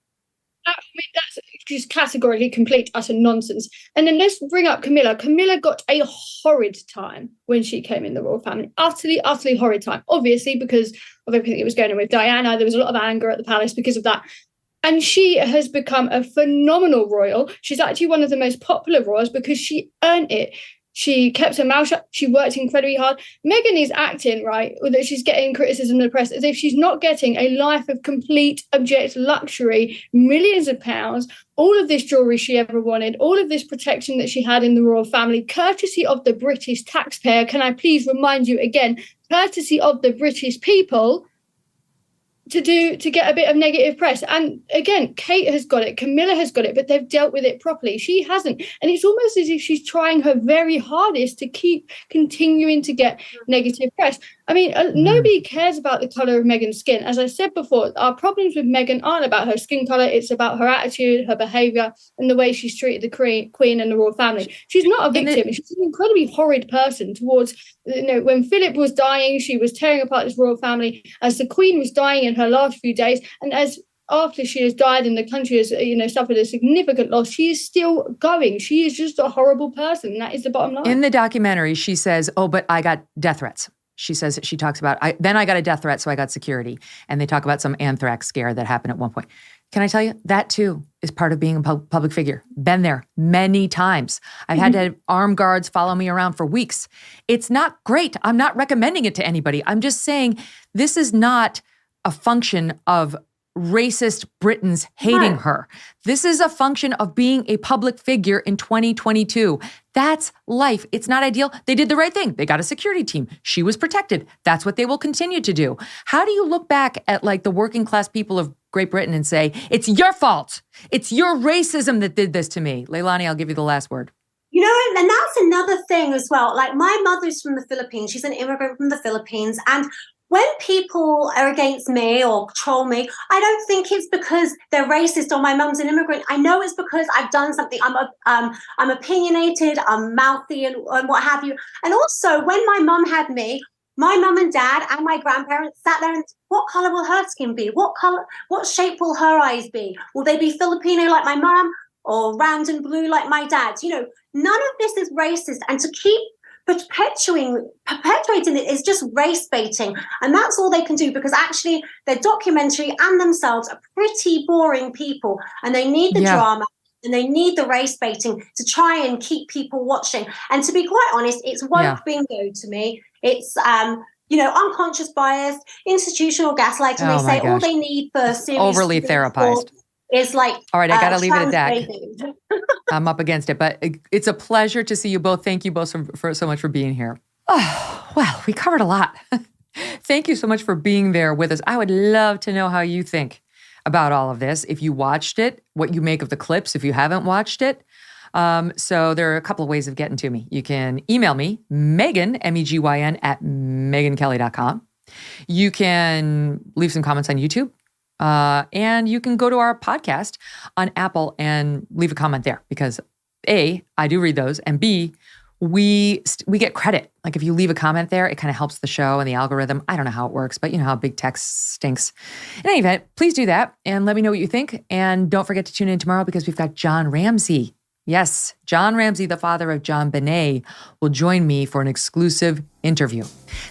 I mean, that's just categorically complete utter nonsense. And then let's bring up Camilla. Camilla got a horrid time when she came in the royal family. Utterly, utterly horrid time. Obviously, because of everything that was going on with Diana, there was a lot of anger at the palace because of that. And she has become a phenomenal royal. She's actually one of the most popular royals because she earned it. She kept her mouth shut. She worked incredibly hard. Meghan is acting, right, that she's getting criticism in the press as if she's not getting a life of complete, abject luxury, millions of pounds, all of this jewelry she ever wanted, all of this protection that she had in the royal family, courtesy of the British taxpayer. Can I please remind you again, courtesy of the British people, to get a bit of negative press. And again, Kate has got it, Camilla has got it, but they've dealt with it properly. She hasn't. And it's almost as if she's trying her very hardest to keep continuing to get negative press. I mean, nobody cares about the colour of Meghan's skin. As I said before, our problems with Meghan aren't about her skin colour. It's about her attitude, her behaviour, and the way she's treated the Queen and the royal family. She's not a victim. She's an incredibly horrid person towards, when Philip was dying, she was tearing apart this royal family. As the Queen was dying in her last few days, and as after she has died and the country has, suffered a significant loss, she is still going. She is just a horrible person. That is the bottom line. In the documentary, she says, oh, but I got death threats. She talks about, then I got a death threat, so I got security. And they talk about some anthrax scare that happened at one point. Can I tell you, that too is part of being a public figure. Been there many times. I've had to have armed guards follow me around for weeks. It's not great. I'm not recommending it to anybody. I'm just saying this is not a function of racist Britons hating her. This is a function of being a public figure in 2022. That's life. It's not ideal. They did the right thing. They got a security team. She was protected. That's what they will continue to do. How do you look back at like the working class people of Great Britain and say, it's your fault. It's your racism that did this to me? Leilani, I'll give you the last word. And that's another thing as well. Like, my mother's from the Philippines. She's an immigrant from the Philippines. And when people are against me or troll me, I don't think it's because they're racist or my mum's an immigrant. I know it's because I've done something. I'm opinionated, I'm mouthy and what have you. And also, when my mum had me, my mum and dad and my grandparents sat there and, what color will her skin be? What shape will her eyes be? Will they be Filipino like my mum or round and blue like my dad? None of this is racist. And to keep perpetuating it is just race baiting. And that's all they can do, because actually their documentary and themselves are pretty boring people, and they need the drama and they need the race baiting to try and keep people watching. And to be quite honest, it's woke bingo to me. It's unconscious bias, institutional gaslighting. They say all they need for serious overly therapized is like, all right, I got to leave it at that. I'm up against it, but it's a pleasure to see you both. Thank you both for so much for being here. Oh, well, we covered a lot. Thank you so much for being there with us. I would love to know how you think about all of this. If you watched it, what you make of the clips, if you haven't watched it. So there are a couple of ways of getting to me. You can email me, Megyn, MEGYN, at megynkelly.com. You can leave some comments on YouTube. And you can go to our podcast on Apple and leave a comment there, because A, I do read those, and B, we get credit. Like if you leave a comment there, it kind of helps the show and the algorithm. I don't know how it works, but you know how big text stinks. In any event, please do that and let me know what you think. And don't forget to tune in tomorrow, because we've got John Ramsey. Yes, John Ramsey, the father of John Benet, will join me for an exclusive interview.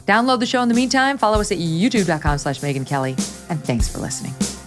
Download the show in the meantime. Follow us at youtube.com/Megyn Kelly. And thanks for listening.